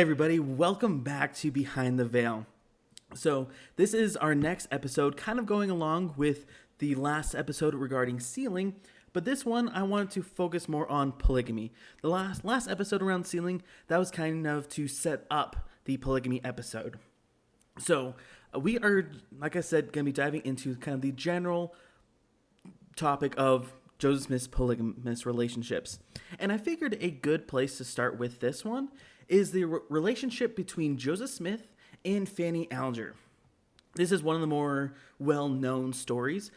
Hey everybody, welcome back to Behind the Veil. So this is our next episode, kind of going along with the last episode regarding sealing, but this one I wanted to focus more on polygamy. The last episode around sealing, that was kind of to set up the polygamy episode. So we are, like I said, going to be diving into kind of the general topic of Joseph Smith's polygamous relationships. And I figured a good place to start with this one is the relationship between Joseph Smith and Fanny Alger. This is one of the more well-known stories,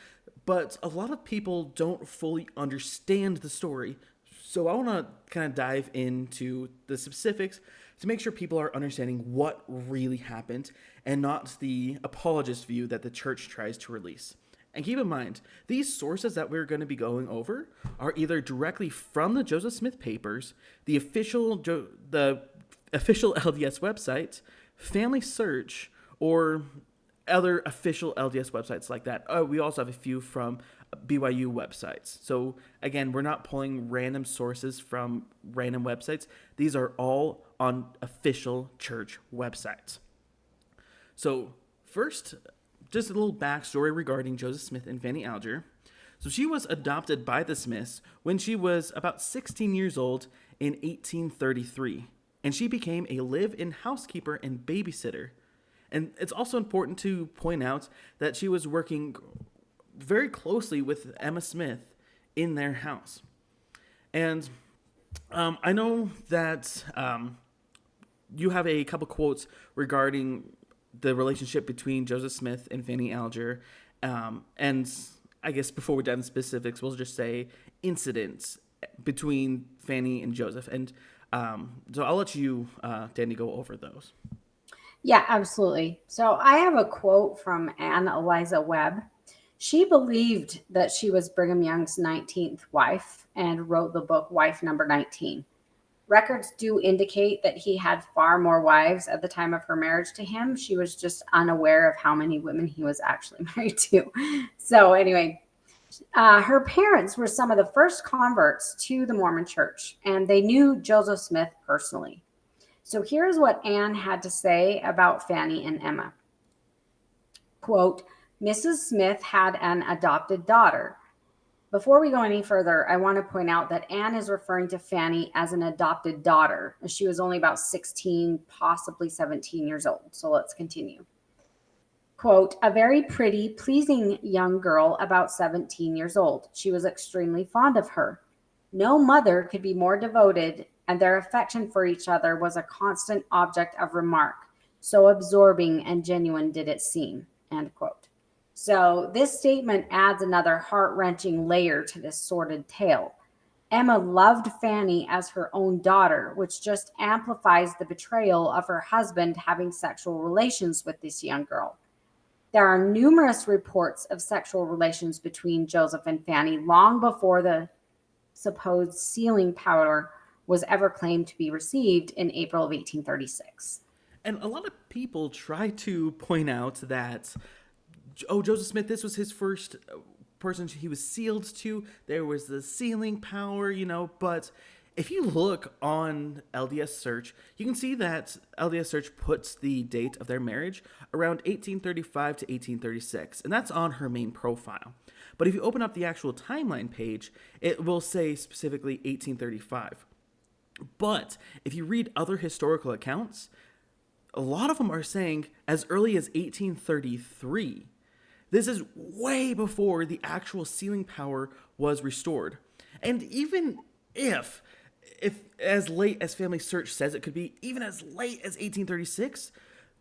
but a lot of people don't fully understand the story. So I want to kind of dive into the specifics to make sure people are understanding what really happened and not the apologist view that the church tries to release. And keep in mind, these sources that we're going to be going over are either directly from the Joseph Smith papers, the official LDS website, Family Search, or other official LDS websites like that. Oh, we also have a few from BYU websites. So again, we're not pulling random sources from random websites. These are all on official church websites. So first, just a little backstory regarding Joseph Smith and Fanny Alger. So she was adopted by the Smiths when she was about 16 years old in 1833. And she became a live-in housekeeper and babysitter. And it's also important to point out that she was working very closely with Emma Smith in their house. And I know that you have a couple quotes regarding the relationship between Joseph Smith and Fanny Alger. And I guess before we dive into specifics, we'll just say incidents between Fanny and Joseph. And so I'll let you, Tandi, go over those. Yeah, absolutely. So I have a quote from Anne Eliza Webb. She believed that she was Brigham Young's 19th wife and wrote the book Wife Number 19. Records do indicate that he had far more wives at the time of her marriage to him. She was just unaware of how many women he was actually married to. So anyway, her parents were some of the first converts to the Mormon Church, and they knew Joseph Smith personally. So here's what Anne had to say about Fanny and Emma. Quote, Mrs. Smith had an adopted daughter. Before we go any further, I want to point out that Anne is referring to Fanny as an adopted daughter. She was only about 16, possibly 17 years old. So let's continue. Quote, a very pretty, pleasing young girl about 17 years old. She was extremely fond of her. No mother could be more devoted, and their affection for each other was a constant object of remark. So absorbing and genuine did it seem, end quote. So this statement adds another heart-wrenching layer to this sordid tale. Emma loved Fanny as her own daughter, which just amplifies the betrayal of her husband having sexual relations with this young girl. There are numerous reports of sexual relations between Joseph and Fanny long before the supposed sealing power was ever claimed to be received in April of 1836. And a lot of people try to point out that, Joseph Smith, this was his first person he was sealed to. There was the sealing power, but if you look on LDS Search, you can see that LDS Search puts the date of their marriage around 1835 to 1836, and that's on her main profile. But if you open up the actual timeline page, it will say specifically 1835. But if you read other historical accounts, a lot of them are saying as early as 1833. This is way before the actual sealing power was restored. And even if as late as Family Search says it could be, even as late as 1836,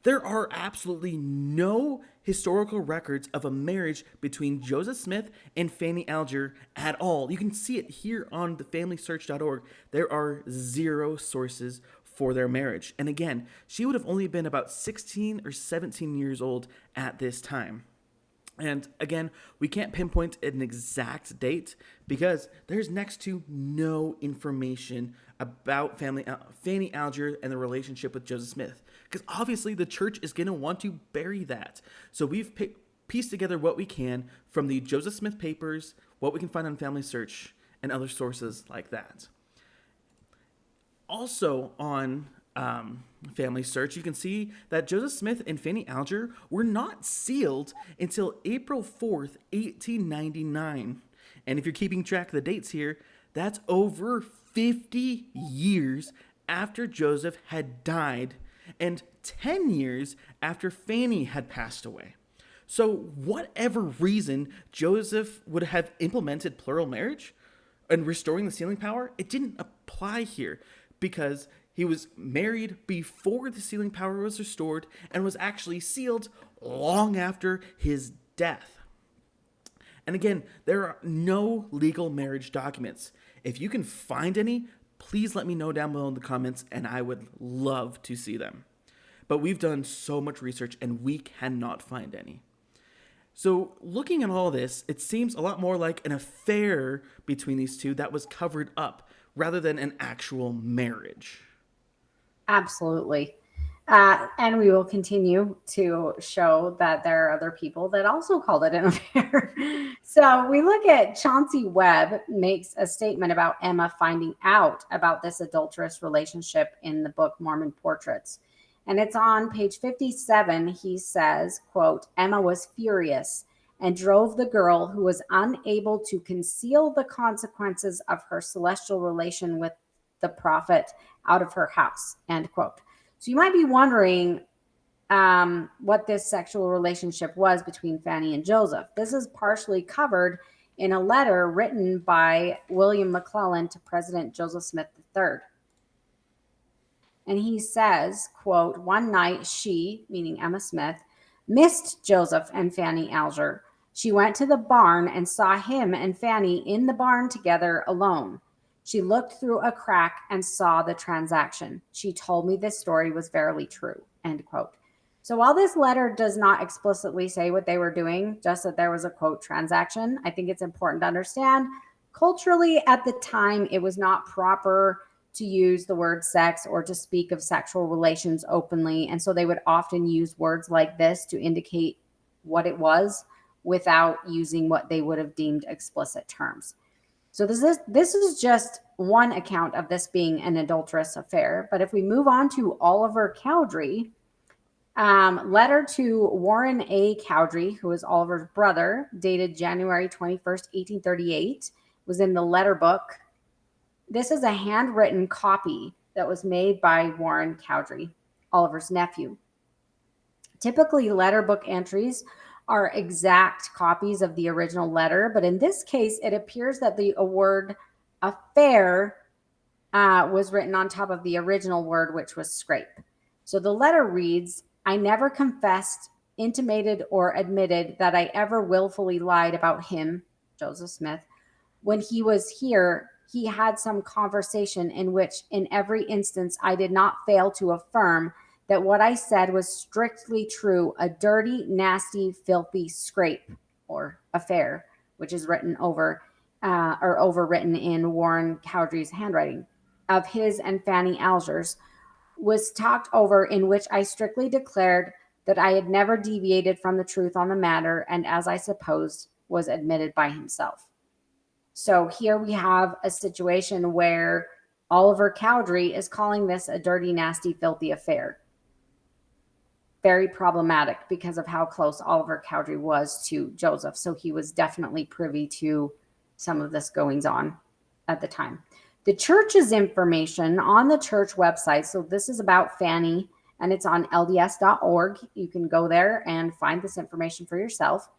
there are absolutely no historical records of a marriage between Joseph Smith and Fanny Alger at all. You can see it here on the FamilySearch.org. There are zero sources for their marriage. And again, she would have only been about 16 or 17 years old at this time. And again, we can't pinpoint an exact date because there's next to no information about Fanny Alger and the relationship with Joseph Smith. Because obviously the church is going to want to bury that. So we've pieced together what we can from the Joseph Smith papers, what we can find on Family Search, and other sources like that. Also on family search, you can see that Joseph Smith and Fanny Alger were not sealed until April 4th, 1899. And if you're keeping track of the dates here, that's over 50 years after Joseph had died and 10 years after Fanny had passed away. So, whatever reason Joseph would have implemented plural marriage and restoring the sealing power, it didn't apply here because he was married before the sealing power was restored and was actually sealed long after his death. And again, there are no legal marriage documents. If you can find any, please let me know down below in the comments, and I would love to see them. But we've done so much research and we cannot find any. So, looking at all this, it seems a lot more like an affair between these two that was covered up rather than an actual marriage. Absolutely. And we will continue to show that there are other people that also called it an affair. So we look at Chauncey Webb makes a statement about Emma finding out about this adulterous relationship in the book Mormon Portraits. And it's on page 57. He says, quote, Emma was furious and drove the girl who was unable to conceal the consequences of her celestial relation with the prophet out of her house, end quote. So you might be wondering what this sexual relationship was between Fanny and Joseph. This is partially covered in a letter written by William McClellan to President Joseph Smith III. And he says, quote, one night she, meaning Emma Smith, missed Joseph and Fanny Alger. She went to the barn and saw him and Fanny in the barn together alone. She looked through a crack and saw the transaction. She told me this story was verily true, end quote. So while this letter does not explicitly say what they were doing, just that there was a, quote, transaction, I think it's important to understand culturally at the time, it was not proper to use the word sex or to speak of sexual relations openly. And so they would often use words like this to indicate what it was without using what they would have deemed explicit terms. So this is just one account of this being an adulterous affair. But if we move on to Oliver Cowdery, letter to Warren A. Cowdery, who is Oliver's brother, dated January 21st, 1838, was in the letter book. This is a handwritten copy that was made by Warren Cowdery, Oliver's nephew. Typically, letter book entries are exact copies of the original letter, but in this case, it appears that the word affair was written on top of the original word, which was scrape. So the letter reads, I never confessed, intimated, or admitted that I ever willfully lied about him, Joseph Smith. When he was here, he had some conversation in which, in every instance, I did not fail to affirm that what I said was strictly true, a dirty, nasty, filthy scrape or affair, which is written over or overwritten in Warren Cowdery's handwriting, of his and Fanny Alger's, was talked over, in which I strictly declared that I had never deviated from the truth on the matter, and as I supposed, was admitted by himself. So here we have a situation where Oliver Cowdery is calling this a dirty, nasty, filthy affair. Very problematic because of how close Oliver Cowdery was to Joseph. So he was definitely privy to some of this goings on at the time. The church's information on the church website. So this is about Fanny and it's on lds.org. You can go there and find this information for yourself.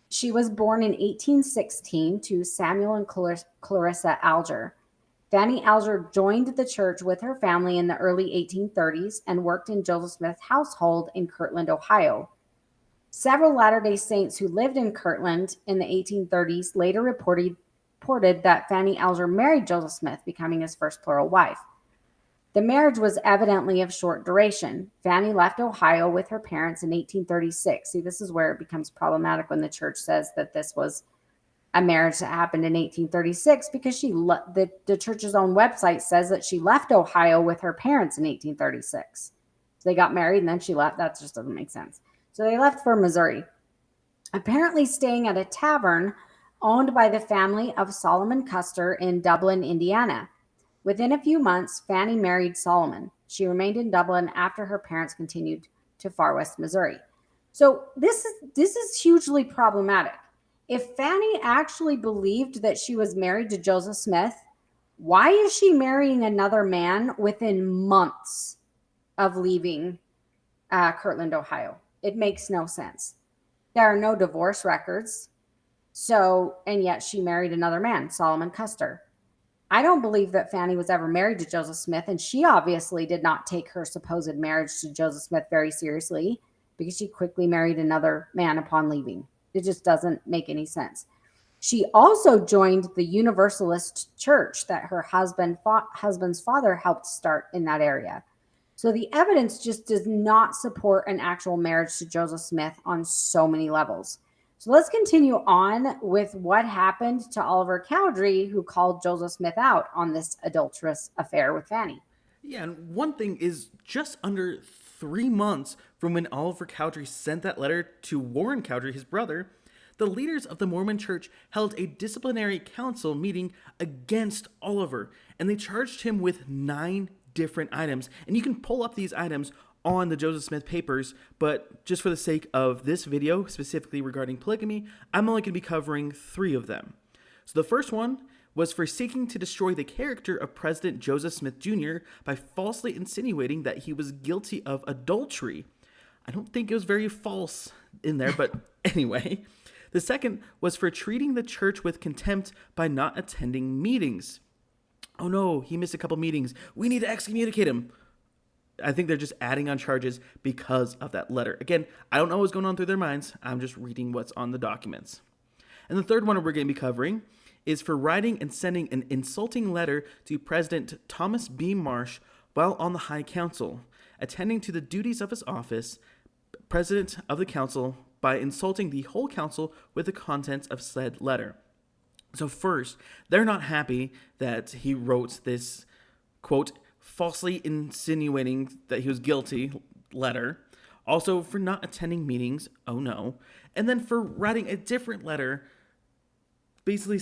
She was born in 1816 to Samuel and Clarissa Alger. Fanny Alger joined the church with her family in the early 1830s and worked in Joseph Smith's household in Kirtland, Ohio. Several Latter-day Saints who lived in Kirtland in the 1830s later reported that Fanny Alger married Joseph Smith, becoming his first plural wife. The marriage was evidently of short duration. Fanny left Ohio with her parents in 1836. See, this is where it becomes problematic when the church says that this was a marriage that happened in 1836, because the church's own website says that she left Ohio with her parents in 1836. So they got married and then she left. That just doesn't make sense. So they left for Missouri, apparently staying at a tavern owned by the family of Solomon Custer in Dublin, Indiana. Within a few months, Fanny married Solomon. She remained in Dublin after her parents continued to Far West Missouri. So this is hugely problematic. If Fanny actually believed that she was married to Joseph Smith, why is she marrying another man within months of leaving Kirtland, Ohio? It makes no sense. There are no divorce records. So, and yet she married another man, Solomon Custer. I don't believe that Fanny was ever married to Joseph Smith, and she obviously did not take her supposed marriage to Joseph Smith very seriously because she quickly married another man upon leaving. It just doesn't make any sense. She also joined the Universalist church that her husband's father helped start in that area. So the evidence just does not support an actual marriage to Joseph Smith on so many levels. So let's continue on with what happened to Oliver Cowdery, who called Joseph Smith out on this adulterous affair with Fanny. Yeah, and one thing is just under 3 months from when Oliver Cowdery sent that letter to Warren Cowdery, his brother, the leaders of the Mormon Church held a disciplinary council meeting against Oliver, and they charged him with 9 different items. And you can pull up these items on the Joseph Smith papers, but just for the sake of this video, specifically regarding polygamy, I'm only going to be covering 3 of them. So the first one was for seeking to destroy the character of President Joseph Smith Jr. by falsely insinuating that he was guilty of adultery. I don't think it was very false in there, but anyway. The second was for treating the church with contempt by not attending meetings. Oh no, he missed a couple meetings. We need to excommunicate him. I think they're just adding on charges because of that letter. Again, I don't know what's going on through their minds. I'm just reading what's on the documents. And the third one we're going to be covering is for writing and sending an insulting letter to President Thomas B. Marsh while on the High Council, attending to the duties of his office, President of the Council, by insulting the whole council with the contents of said letter. So first, they're not happy that he wrote this, quote, falsely insinuating that he was guilty letter. Also for not attending meetings, oh no. And then for writing a different letter, basically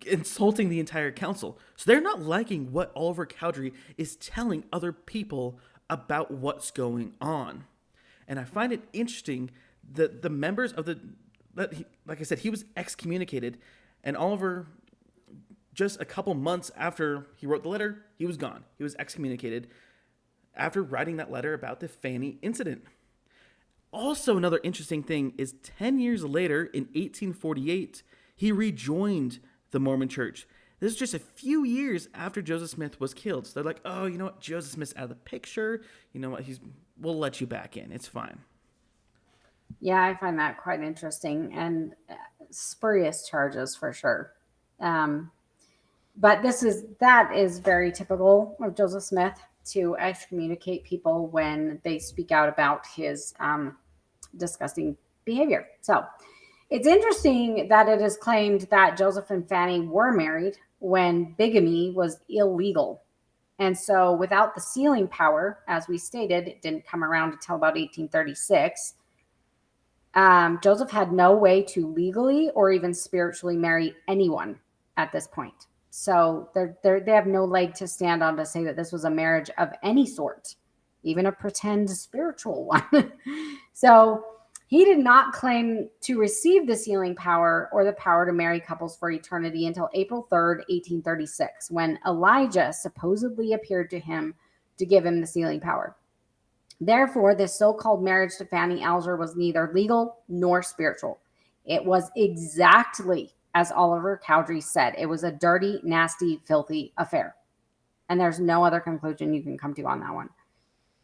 insulting the entire council. So they're not liking what Oliver Cowdery is telling other people about what's going on. And I find it interesting that the members of like I said, he was excommunicated, and Oliver, just a couple months after he wrote the letter, he was gone. He was excommunicated after writing that letter about the Fanny incident. Also, another interesting thing is 10 years later, in 1848, he rejoined the Mormon Church. This is just a few years after Joseph Smith was killed. So they're like, oh, you know what? Joseph Smith's out of the picture. You know what? We'll let you back in. It's fine. Yeah, I find that quite interesting and spurious charges for sure. But that is very typical of Joseph Smith to excommunicate people when they speak out about his disgusting behavior. So it's interesting that it is claimed that Joseph and Fanny were married when bigamy was illegal. And so without the sealing power, as we stated, it didn't come around until about 1836. Joseph had no way to legally or even spiritually marry anyone at this point. So they have no leg to stand on to say that this was a marriage of any sort, even a pretend spiritual one. So he did not claim to receive the sealing power or the power to marry couples for eternity until April 3rd, 1836, when Elijah supposedly appeared to him to give him the sealing power. Therefore, this so-called marriage to Fanny Alger was neither legal nor spiritual. It was exactly as Oliver Cowdery said. It was a dirty, nasty, filthy affair. And there's no other conclusion you can come to on that one.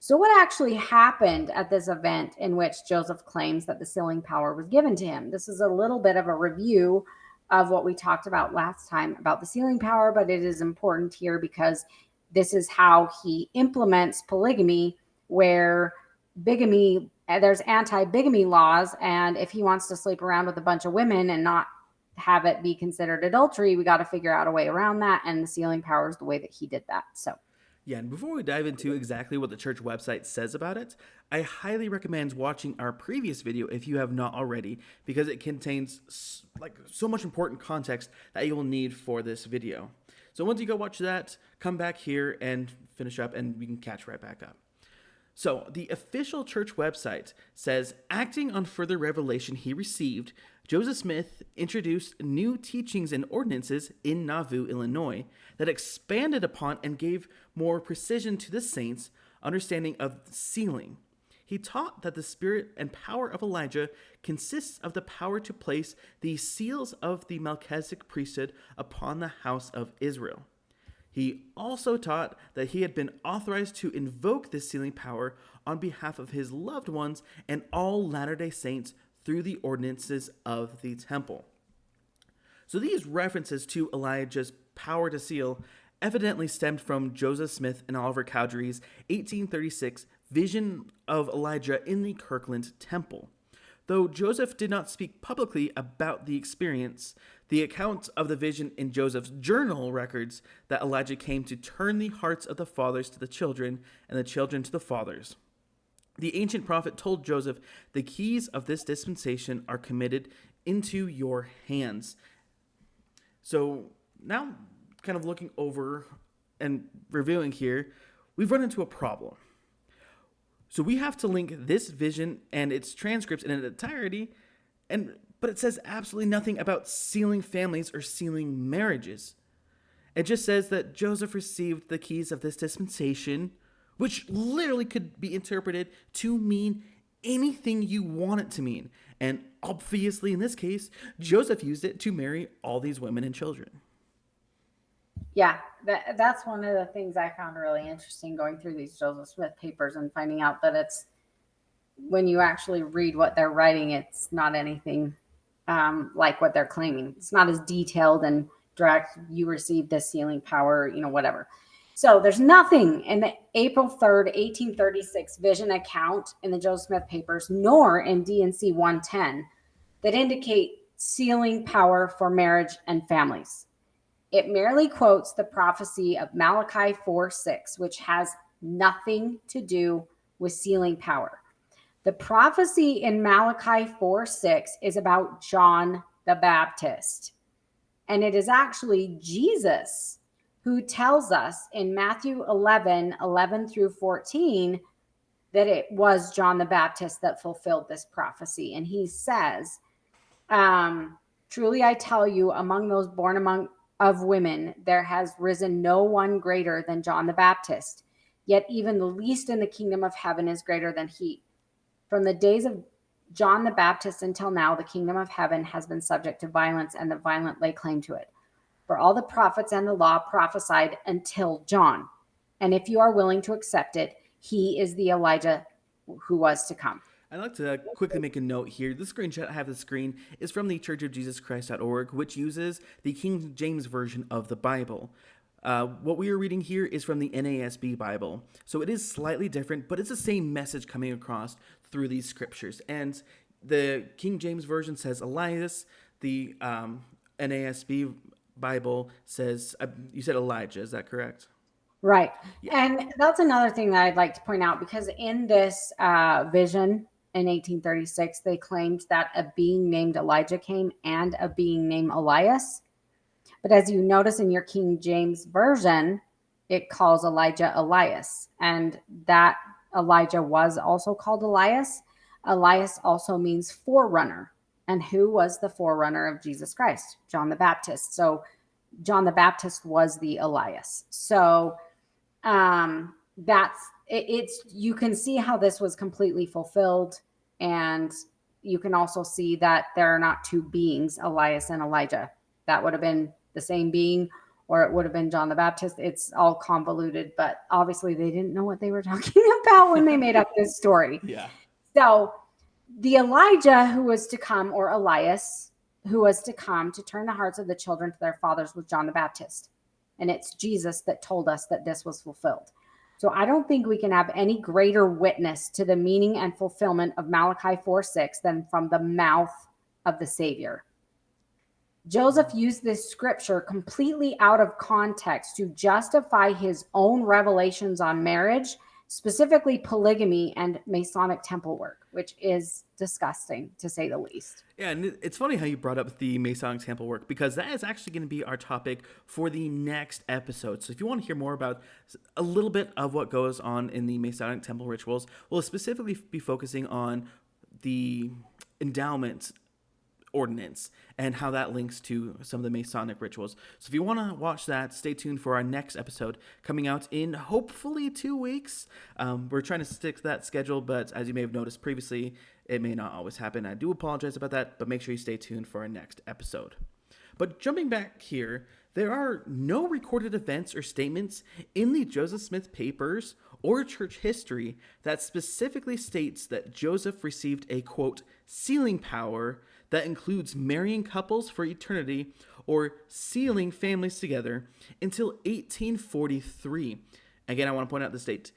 So what actually happened at this event in which Joseph claims that the sealing power was given to him? This is a little bit of a review of what we talked about last time about the sealing power, but it is important here because this is how he implements polygamy, where bigamy, there's anti-bigamy laws, and if he wants to sleep around with a bunch of women and not have it be considered adultery, we got to figure out a way around that, and the sealing power is the way that he did that. So yeah, and before we dive into exactly what the church website says about it, I highly recommend watching our previous video if you have not already, because it contains so much important context that you will need for this video. So once you go watch that, come back here and finish up, and we can catch right back up. So, the official church website says, acting on further revelation he received, Joseph Smith introduced new teachings and ordinances in Nauvoo, Illinois, that expanded upon and gave more precision to the saints' understanding of sealing. He taught that the spirit and power of Elijah consists of the power to place the seals of the Melchizedek priesthood upon the house of Israel. He also taught that he had been authorized to invoke this sealing power on behalf of his loved ones and all Latter-day Saints through the ordinances of the temple. So these references to Elijah's power to seal evidently stemmed from Joseph Smith and Oliver Cowdery's 1836 vision of Elijah in the Kirkland Temple. Though Joseph did not speak publicly about the experience, the account of the vision in Joseph's journal records that Elijah came to turn the hearts of the fathers to the children and the children to the fathers. The ancient prophet told Joseph, the keys of this dispensation are committed into your hands. So now, kind of looking over and reviewing here, we've run into a problem. So we have to link this vision and its transcripts in its entirety, but it says absolutely nothing about sealing families or sealing marriages. It just says that Joseph received the keys of this dispensation, which literally could be interpreted to mean anything you want it to mean. And obviously, in this case, Joseph used it to marry all these women and children. Yeah, that's one of the things I found really interesting going through these Joseph Smith papers and finding out that it's, when you actually read what they're writing, it's not anything like what they're claiming. It's not as detailed and direct. You received this sealing power, whatever. So there's nothing in the April 3rd, 1836 vision account in the Joseph Smith papers, nor in D&C 110, that indicate sealing power for marriage and families. It merely quotes the prophecy of Malachi 4:6, which has nothing to do with sealing power. The prophecy in Malachi 4:6 is about John the Baptist. And it is actually Jesus who tells us in Matthew 11 through 14, that it was John the Baptist that fulfilled this prophecy. And he says, truly I tell you, among those born of women, there has risen no one greater than John the Baptist. Yet even the least in the kingdom of heaven is greater than he. From the days of John the Baptist until now, the kingdom of heaven has been subject to violence, and the violent lay claim to it. For all the prophets and the law prophesied until John. And if you are willing to accept it, he is the Elijah who was to come. I'd like to quickly make a note here. The screenshot I have on the screen is from the churchofjesuschrist.org, which uses the King James Version of the Bible. What we are reading here is from the NASB Bible. So it is slightly different, but it's the same message coming across through these scriptures. And the King James Version says Elias. The NASB Bible says, you said Elijah, is that correct? Right. Yeah. And that's another thing that I'd like to point out, because in this vision in 1836, they claimed that a being named Elijah came and a being named Elias. But as you notice in your King James Version, it calls Elijah Elias. And that Elijah was also called Elias. Elias also means forerunner. And who was the forerunner of Jesus Christ? John the Baptist. So John the Baptist was the Elias. So that's it's you can see how this was completely fulfilled, and you can also see that there are not two beings, Elias and Elijah. That would have been the same being, or it would have been John the Baptist. It's all convoluted, but obviously they didn't know what they were talking about when they made up this story. Yeah. So the Elijah who was to come, or Elias who was to come to turn the hearts of the children to their fathers, was John the Baptist. And it's Jesus that told us that this was fulfilled. So I don't think we can have any greater witness to the meaning and fulfillment of Malachi 4:6 than from the mouth of the Savior. Joseph used this scripture completely out of context to justify his own revelations on marriage specifically polygamy and Masonic temple work, which is disgusting to say the least. Yeah, and it's funny how you brought up the Masonic temple work, because that is actually going to be our topic for the next episode. So if you want to hear more about a little bit of what goes on in the Masonic temple rituals, we'll specifically be focusing on the endowment ordinance and how that links to some of the Masonic rituals. So if you want to watch that, stay tuned for our next episode coming out in hopefully 2 weeks. We're trying to stick to that schedule, but as you may have noticed previously, it may not always happen. I do apologize about that, but make sure you stay tuned for our next episode. But jumping back here, there are no recorded events or statements in the Joseph Smith papers or church history that specifically states that Joseph received a, quote, sealing power that includes marrying couples for eternity or sealing families together until 1843. Again, I want to point out this date.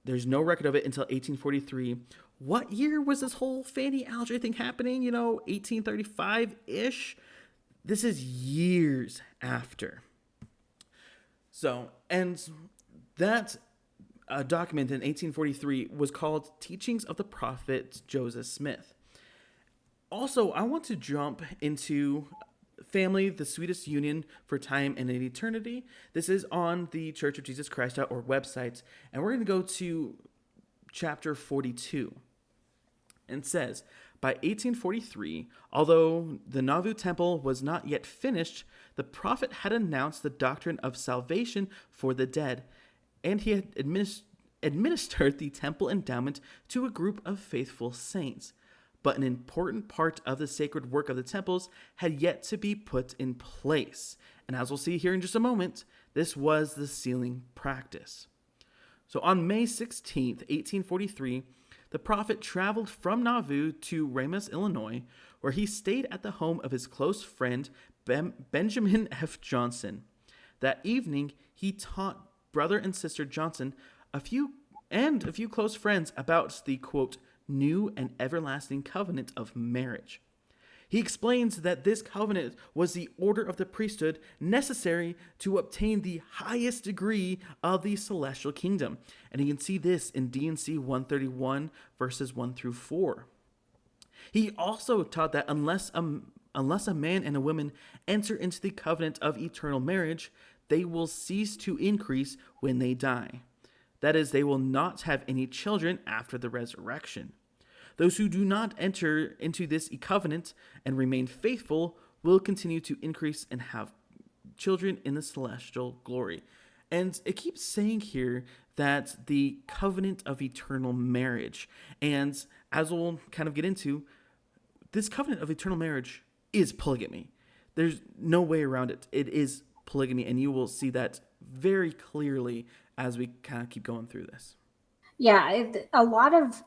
There's no record of it until 1843. What year was this whole Fanny Alger thing happening? 1835-ish? This is years after. So, and that document in 1843 was called Teachings of the Prophet Joseph Smith. Also, I want to jump into Family, the Sweetest Union for Time and in Eternity. This is on the Church of Jesus Christ.org website, and we're going to go to chapter 42. And it says, by 1843, although the Nauvoo temple was not yet finished, the prophet had announced the doctrine of salvation for the dead, and he had administered the temple endowment to a group of faithful saints. But an important part of the sacred work of the temples had yet to be put in place. And as we'll see here in just a moment, this was the sealing practice. So on May 16th, 1843, the prophet traveled from Nauvoo to Ramus, Illinois, where he stayed at the home of his close friend, Benjamin F. Johnson. That evening, he taught brother and sister Johnson a few close friends about the, quote, new and everlasting covenant of marriage. He explains that this covenant was the order of the priesthood necessary to obtain the highest degree of the celestial kingdom. And you can see this in D&C 131, verses 1 through 4. He also taught that unless a man and a woman enter into the covenant of eternal marriage, they will cease to increase when they die. That is, they will not have any children after the resurrection. Those who do not enter into this covenant and remain faithful will continue to increase and have children in the celestial glory. And it keeps saying here that the covenant of eternal marriage. And as we'll kind of get into, this covenant of eternal marriage is polygamy. There's no way around it. It is polygamy, and you will see that very clearly as we kind of keep going through this. Yeah, a lot of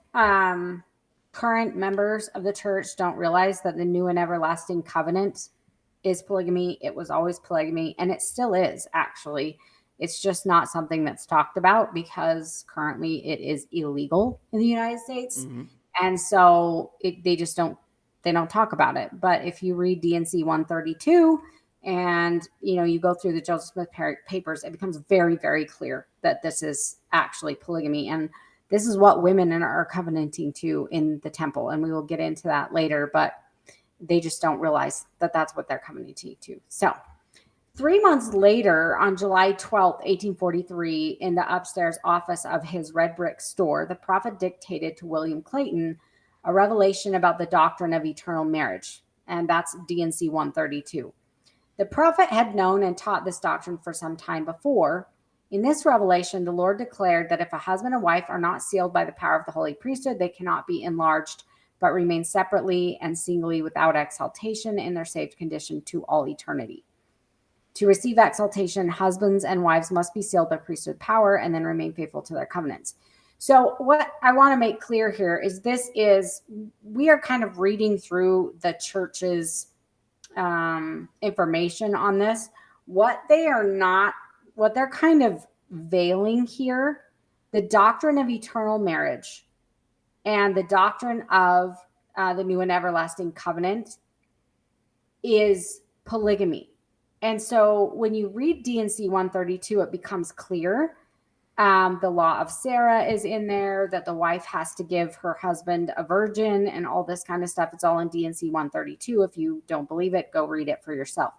current members of the church don't realize that the new and everlasting covenant is polygamy. It was always polygamy, and it still is, actually. It's just not something that's talked about because currently it is illegal in the United States. Mm-hmm. And so they don't talk about it. But if you read D&C 132 and you go through the Joseph Smith papers, it becomes very, very clear that this is actually polygamy. And this is what women are covenanting to in the temple. And we will get into that later, but they just don't realize that that's what they're covenanting to. So 3 months later, on July 12th, 1843, in the upstairs office of his red brick store, the prophet dictated to William Clayton a revelation about the doctrine of eternal marriage. And that's D&C 132. The prophet had known and taught this doctrine for some time before. In this revelation, the Lord declared that if a husband and wife are not sealed by the power of the holy priesthood, they cannot be enlarged, but remain separately and singly without exaltation in their saved condition to all eternity. To receive exaltation, husbands and wives must be sealed by priesthood power and then remain faithful to their covenants. So what I want to make clear here is we are kind of reading through the church's information on this. What they're kind of veiling here, the doctrine of eternal marriage and the doctrine of the new and everlasting covenant is polygamy. And so when you read D&C 132, it becomes clear The law of Sarah is in there, that the wife has to give her husband a virgin and all this kind of stuff. It's all in D&C 132. If you don't believe it, go read it for yourself.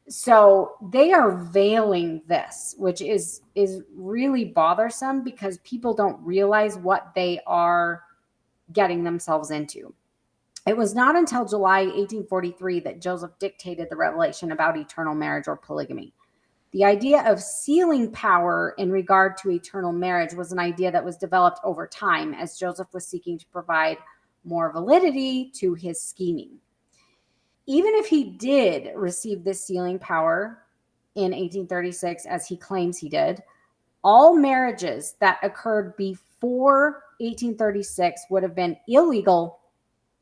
So they are veiling this, which is really bothersome because people don't realize what they are getting themselves into. It was not until July 1843 that Joseph dictated the revelation about eternal marriage or polygamy. The idea of sealing power in regard to eternal marriage was an idea that was developed over time as Joseph was seeking to provide more validity to his scheming. Even if he did receive this sealing power in 1836, as he claims he did, all marriages that occurred before 1836 would have been illegal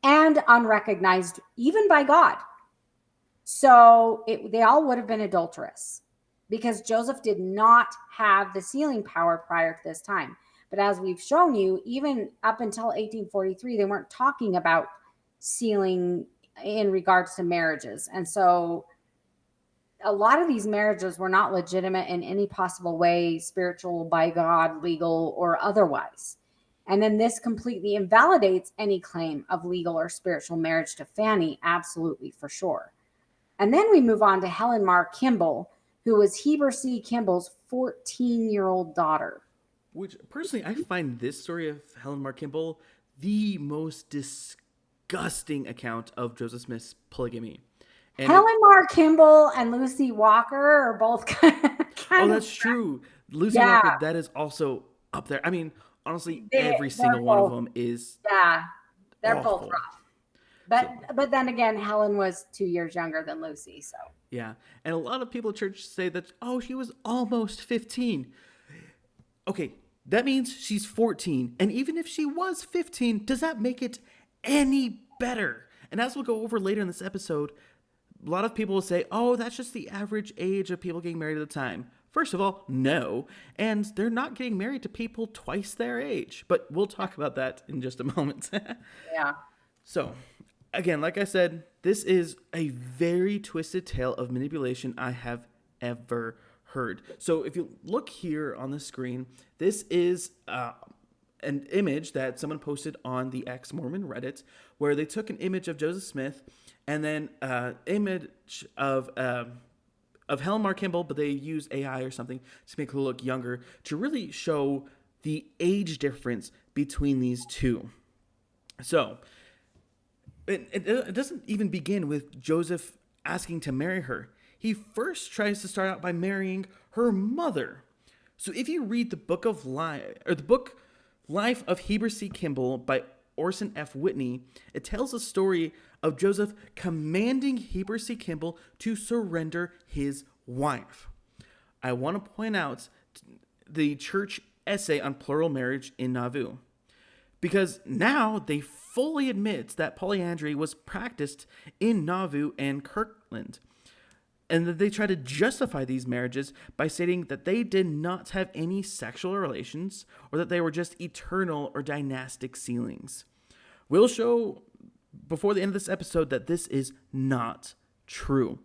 and unrecognized even by God. So they all would have been adulterous because Joseph did not have the sealing power prior to this time. But as we've shown you, even up until 1843, they weren't talking about sealing in regards to marriages. And so a lot of these marriages were not legitimate in any possible way, spiritual, by God, legal, or otherwise. And then this completely invalidates any claim of legal or spiritual marriage to Fanny, absolutely, for sure. And then we move on to Helen Mar Kimball, who was Heber C. Kimball's 14-year-old daughter. Which, personally, I find this story of Helen Mar Kimball the most disgusting account of Joseph Smith's polygamy. And Helen Mar Kimball and Lucy Walker are both kind that's true. Lucy Walker, that is also up there. I mean, honestly, every single one of them is they're awful. Both rough. But then again, Helen was 2 years younger than Lucy, so. Yeah, and a lot of people at church say that, she was almost 15. Okay, that means she's 14. And even if she was 15, does that make it any better? And as we'll go over later in this episode, a lot of people will say, that's just the average age of people getting married at the time. First of all, no. And they're not getting married to people twice their age. But we'll talk about that in just a moment. Yeah. So, again, like I said, this is a very twisted tale of manipulation I have ever heard. So if you look here on the screen, this is an image that someone posted on the ex-Mormon Reddit, where they took an image of Joseph Smith and then image of Helen Mar Kimball, but they used AI or something to make her look younger to really show the age difference between these two. So it doesn't even begin with Joseph asking to marry her. He first tries to start out by marrying her mother. So if you read the book Life of Heber C. Kimball by Orson F. Whitney, it tells the story of Joseph commanding Heber C. Kimball to surrender his wife. I want to point out the church essay on plural marriage in Nauvoo, because now they fully admit that polyandry was practiced in Nauvoo and Kirtland, and that they try to justify these marriages by stating that they did not have any sexual relations or that they were just eternal or dynastic sealings. We'll show before the end of this episode that this is not true.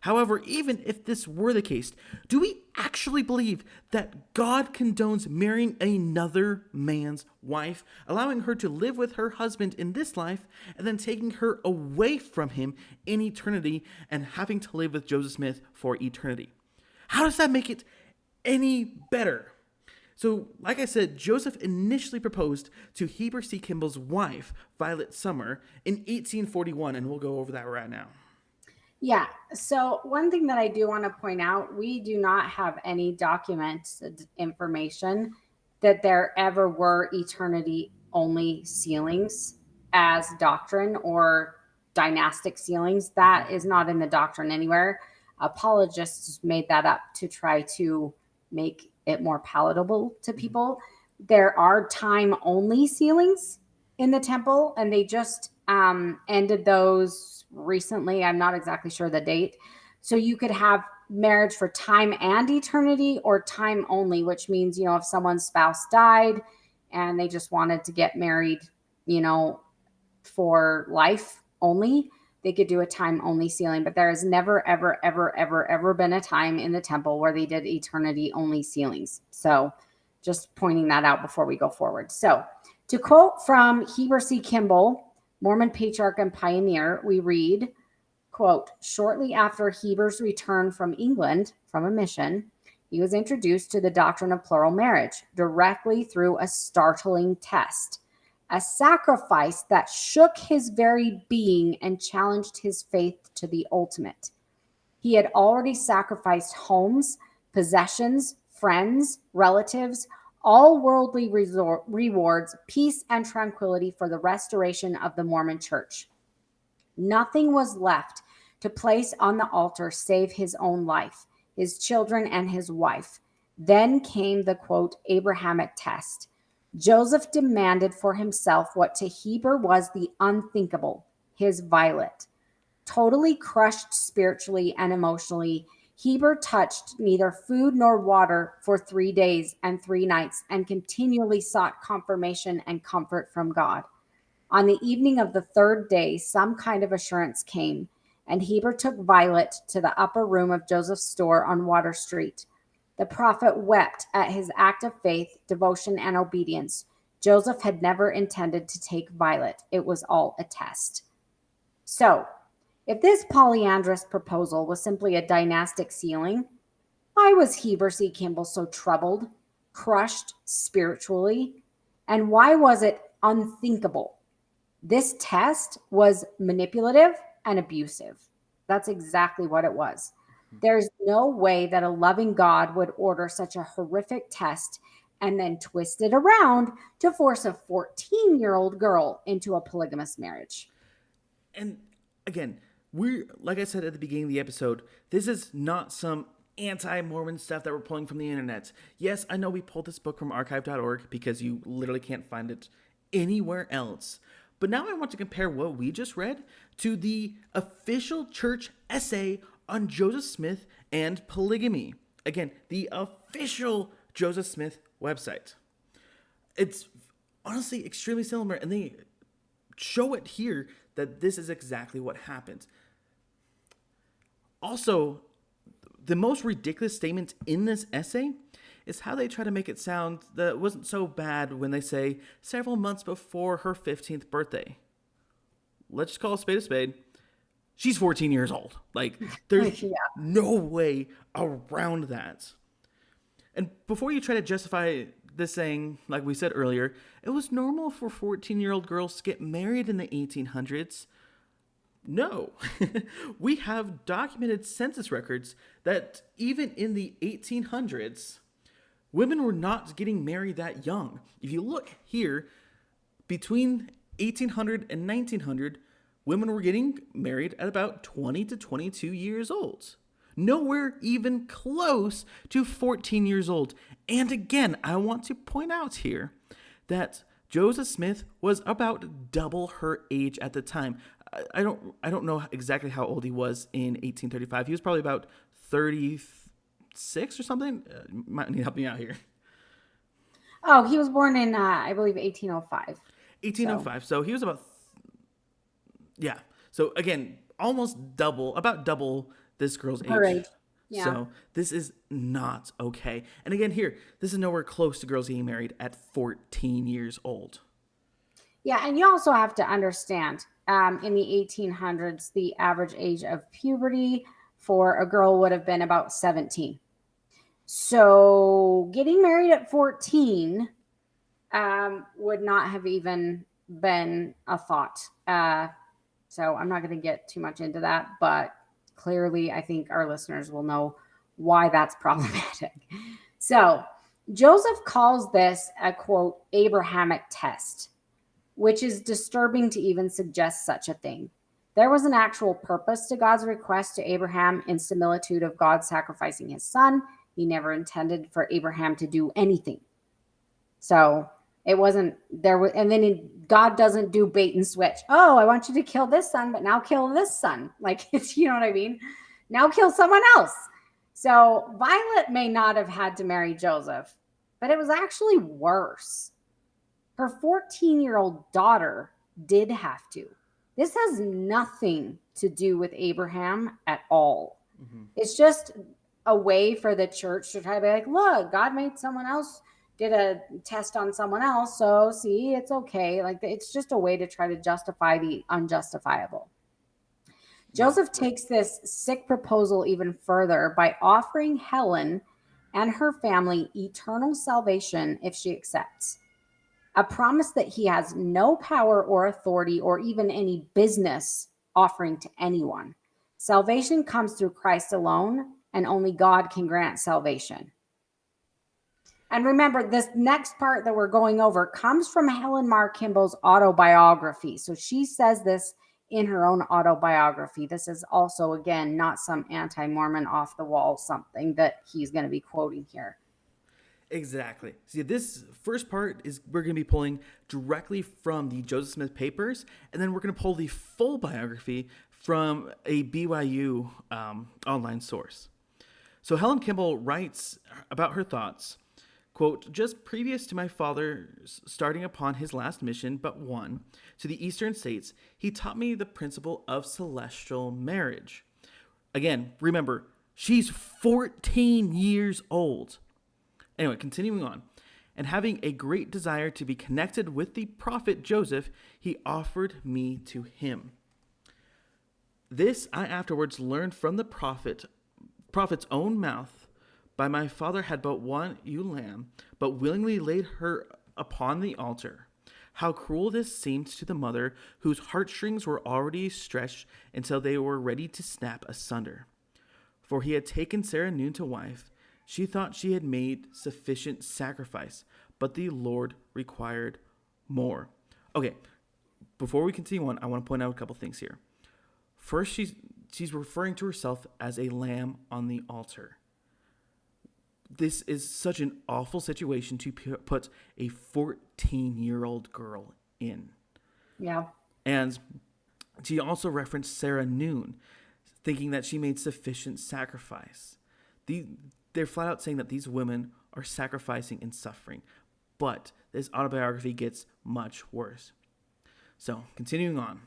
However, even if this were the case, do we actually believe that God condones marrying another man's wife, allowing her to live with her husband in this life, and then taking her away from him in eternity and having to live with Joseph Smith for eternity? How does that make it any better? So, like I said, Joseph initially proposed to Heber C. Kimball's wife, Violet Summer, in 1841, and we'll go over that right now. Yeah. So one thing that I do want to point out, we do not have any documented information that there ever were eternity only sealings as doctrine or dynastic sealings. That is not in the doctrine anywhere. Apologists made that up to try to make it more palatable to people. There are time only sealings in the temple, and they just ended those recently. I'm not exactly sure the date. So you could have marriage for time and eternity, or time only, which means, if someone's spouse died and they just wanted to get married, for life only, they could do a time only sealing, but there has never, ever, ever, ever, ever been a time in the temple where they did eternity only sealings. So just pointing that out before we go forward. So to quote from Heber C. Kimball, Mormon patriarch and pioneer, we read, quote, shortly after Heber's return from England from a mission, he was introduced to the doctrine of plural marriage directly through a startling test, a sacrifice that shook his very being and challenged his faith to the ultimate. He had already sacrificed homes, possessions, friends, relatives, all worldly rewards, peace, and tranquility for the restoration of the Mormon church. Nothing was left to place on the altar save his own life, his children, and his wife. Then came the, quote, Abrahamic test. Joseph demanded for himself what to Heber was the unthinkable, his Violet. Totally crushed spiritually and emotionally, Heber touched neither food nor water for 3 days and 3 nights and continually sought confirmation and comfort from God. On the evening of the 3rd day, some kind of assurance came, and Heber took Violet to the upper room of Joseph's store on Water Street. The prophet wept at his act of faith, devotion, and obedience. Joseph had never intended to take Violet. It was all a test. So, if this polyandrous proposal was simply a dynastic sealing, why was Heber C. Kimball so troubled, crushed spiritually, and why was it unthinkable? This test was manipulative and abusive. That's exactly what it was. There's no way that a loving God would order such a horrific test and then twist it around to force a 14-year-old girl into a polygamous marriage. And again, we're, like I said at the beginning of the episode, this is not some anti-Mormon stuff that we're pulling from the internet. Yes, I know we pulled this book from archive.org because you literally can't find it anywhere else. But now I want to compare what we just read to the official church essay on Joseph Smith and polygamy. Again, the official Joseph Smith website. It's honestly extremely similar, and they show it here that this is exactly what happened. Also, the most ridiculous statement in this essay is how they try to make it sound that it wasn't so bad when they say several months before her 15th birthday. Let's just call a spade a spade. She's 14 years old. Like, there's no way around that. And before you try to justify this saying, like we said earlier, it was normal for 14-year-old girls to get married in the 1800s. No. We have documented census records that even in the 1800s, women were not getting married that young. If you look here, between 1800 and 1900, women were getting married at about 20 to 22 years old. Nowhere even close to 14 years old. And again, I want to point out here that Joseph Smith was about double her age at the time. I don't know exactly how old he was in 1835. He was probably about 36 or something. You might need to help me out here. Oh, he was born in, I believe, 1805. 1805. So he was about, yeah. So again, about double this girl's age. Yeah. So this is not okay. And again, here, this is nowhere close to girls getting married at 14 years old. Yeah, and you also have to understand, in the 1800s, the average age of puberty for a girl would have been about 17. So getting married at 14 would not have even been a thought. So I'm not going to get too much into that, but clearly I think our listeners will know why that's problematic. So Joseph calls this a, quote, Abrahamic test, which is disturbing to even suggest such a thing. There was an actual purpose to God's request to Abraham in similitude of God sacrificing his son. He never intended for Abraham to do anything. So it wasn't there. And then God doesn't do bait and switch. Oh, I want you to kill this son, but now kill this son. Like, it's, you know what I mean? Now kill someone else. So Violet may not have had to marry Joseph, but it was actually worse. Her 14-year-old daughter did have to. This has nothing to do with Abraham at all. Mm-hmm. It's just a way for the church to try to be like, look, God made someone else, did a test on someone else. So see, it's okay. Like, it's just a way to try to justify the unjustifiable. Yeah. Joseph takes this sick proposal even further by offering Helen and her family eternal salvation if she accepts. A promise that he has no power or authority or even any business offering to anyone. Salvation comes through Christ alone, and only God can grant salvation. And remember, this next part that we're going over comes from Helen Mar Kimball's autobiography. So she says this in her own autobiography. This is also, again, not some anti-Mormon off the wall something that he's going to be quoting here. Exactly. See, this first part is we're going to be pulling directly from the Joseph Smith papers, and then we're going to pull the full biography from a BYU online source. So Helen Kimball writes about her thoughts, quote, just previous to my father starting upon his last mission, but one, to the eastern states, he taught me the principle of celestial marriage. Again, remember, she's 14 years old. Anyway, continuing on. And having a great desire to be connected with the prophet Joseph, he offered me to him. This I afterwards learned from the prophet's own mouth. By my father had but one ewe lamb, but willingly laid her upon the altar. How cruel this seemed to the mother, whose heartstrings were already stretched until they were ready to snap asunder. For he had taken Sarah Noon to wife. She thought she had made sufficient sacrifice, but the Lord required more. Okay, before we continue on, I want to point out a couple things here. First, she's referring to herself as a lamb on the altar. This is such an awful situation to put a 14-year-old girl in. Yeah. And she also referenced Sarah Noon, thinking that she made sufficient sacrifice. They're flat out saying that these women are sacrificing and suffering. But this autobiography gets much worse. So, continuing on.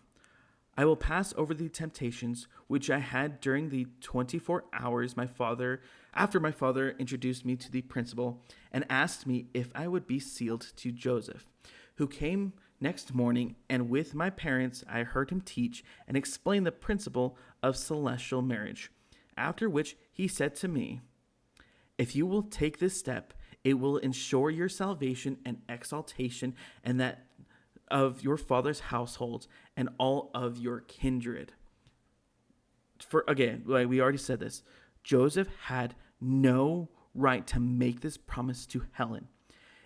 I will pass over the temptations which I had during the 24 hours after my father introduced me to the principal and asked me if I would be sealed to Joseph, who came next morning, and with my parents I heard him teach and explain the principle of celestial marriage, after which he said to me, if you will take this step, it will ensure your salvation and exaltation and that of your father's household and all of your kindred. For again, like we already said this, Joseph had no right to make this promise to Helen.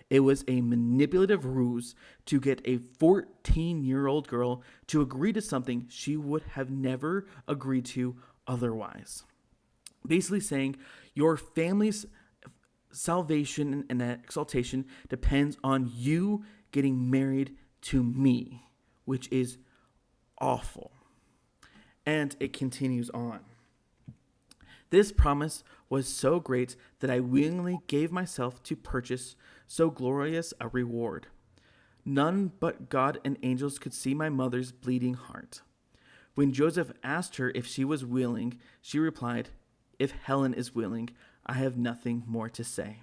It was a manipulative ruse to get a 14-year-old girl to agree to something she would have never agreed to otherwise. Basically saying your family's salvation and exaltation depends on you getting married to me, which is awful. And it continues on. This promise was so great that I willingly gave myself to purchase so glorious a reward. None but God and angels could see my mother's bleeding heart. When Joseph asked her if she was willing, she replied, if Helen is willing, I have nothing more to say.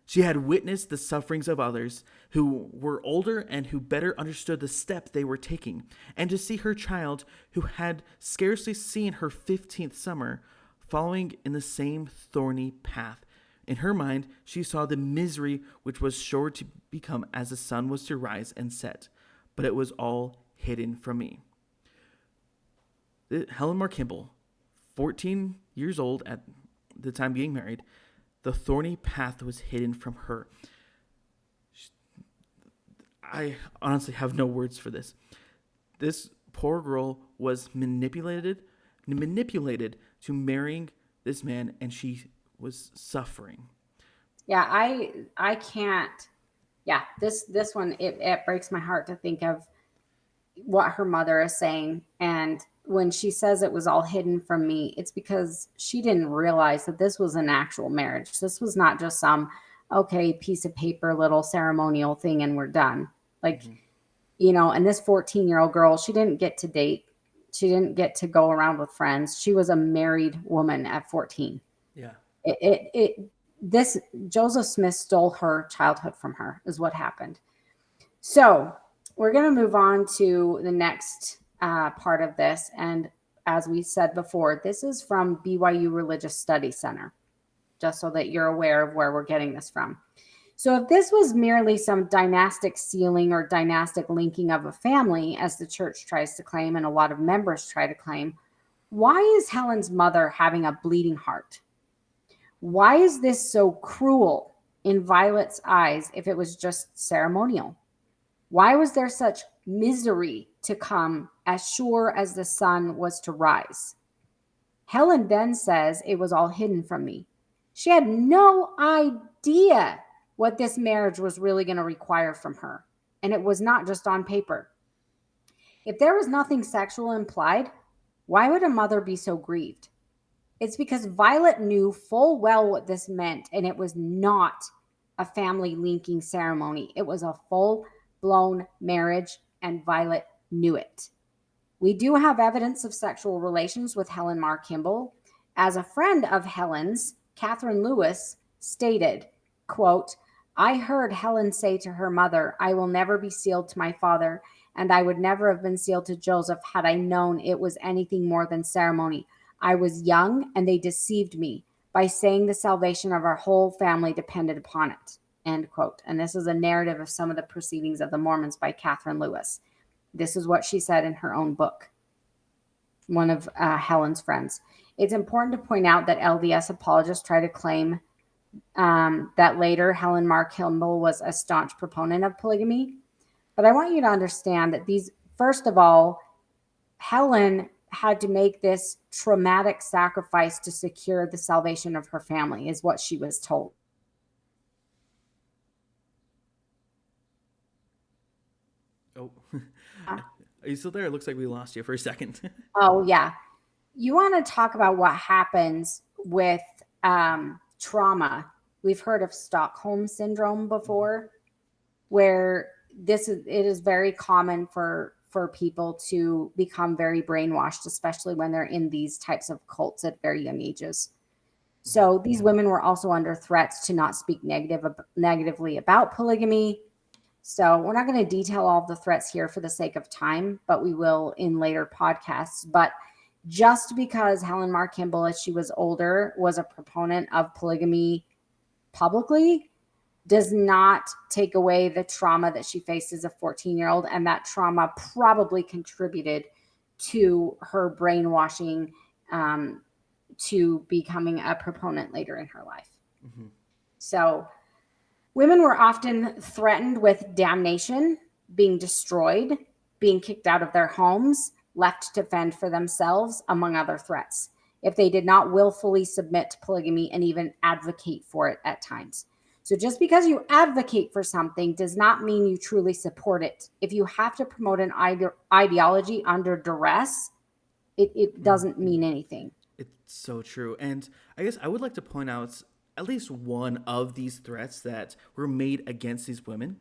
She had witnessed the sufferings of others who were older and who better understood the step they were taking, and to see her child, who had scarcely seen her 15th summer, following in the same thorny path. In her mind, she saw the misery which was sure to become as the sun was to rise and set, but it was all hidden from me. Helen Mar Kimball, 14 years old at the time being married, the thorny path was hidden from her. I honestly have no words for this. This poor girl was manipulated to marrying this man, and she was suffering. Yeah, I can't. Yeah, this one it breaks my heart to think of what her mother is saying. And when she says it was all hidden from me, it's because she didn't realize that this was an actual marriage. This was not just some, okay, piece of paper, little ceremonial thing, and we're done. Like, And this 14-year-old girl, she didn't get to date. She didn't get to go around with friends. She was a married woman at 14. Yeah. This Joseph Smith stole her childhood from her, is what happened. So we're going to move on to the next part of this. And as we said before, this is from BYU Religious Study Center, just so that you're aware of where we're getting this from. So if this was merely some dynastic sealing or dynastic linking of a family, as the church tries to claim and a lot of members try to claim, why is Helen's mother having a bleeding heart? Why is this so cruel in Violet's eyes if it was just ceremonial? Why was there such misery to come as sure as the sun was to rise? Helen then says it was all hidden from me. She had no idea what this marriage was really going to require from her. And it was not just on paper. If there was nothing sexual implied, why would a mother be so grieved? It's because Violet knew full well what this meant, and it was not a family linking ceremony. It was a full-blown marriage, and Violet knew it. We do have evidence of sexual relations with Helen Mar Kimball. As a friend of Helen's, Catherine Lewis stated, quote, I heard Helen say to her mother, I will never be sealed to my father, and I would never have been sealed to Joseph had I known it was anything more than ceremony. I was young, and they deceived me by saying the salvation of our whole family depended upon it, end quote. And this is a narrative of some of the proceedings of the Mormons by Catherine Lewis. This is what she said in her own book, one of Helen's friends. It's important to point out that LDS apologists try to claim that later Helen Mar Kimball was a staunch proponent of polygamy. But I want you to understand that first of all, Helen had to make this traumatic sacrifice to secure the salvation of her family, is what she was told. Oh, are you still there? It looks like we lost you for a second. Oh, yeah. You want to talk about what happens with trauma. We've heard of Stockholm syndrome before, where it is very common for people to become very brainwashed, especially when they're in these types of cults at very young ages. So these women were also under threats to not speak negatively about polygamy. So we're not going to detail all of the threats here for the sake of time, but we will in later podcasts. But just because Helen Mar Kimball, as she was older, was a proponent of polygamy publicly, does not take away the trauma that she faced as a 14-year-old. And that trauma probably contributed to her brainwashing to becoming a proponent later in her life. Mm-hmm. So women were often threatened with damnation, being destroyed, being kicked out of their homes, left to fend for themselves, among other threats, if they did not willfully submit to polygamy and even advocate for it at times. So just because you advocate for something does not mean you truly support it. If you have to promote an ideology under duress, it doesn't mean anything. It's so true. And I guess I would like to point out at least one of these threats that were made against these women.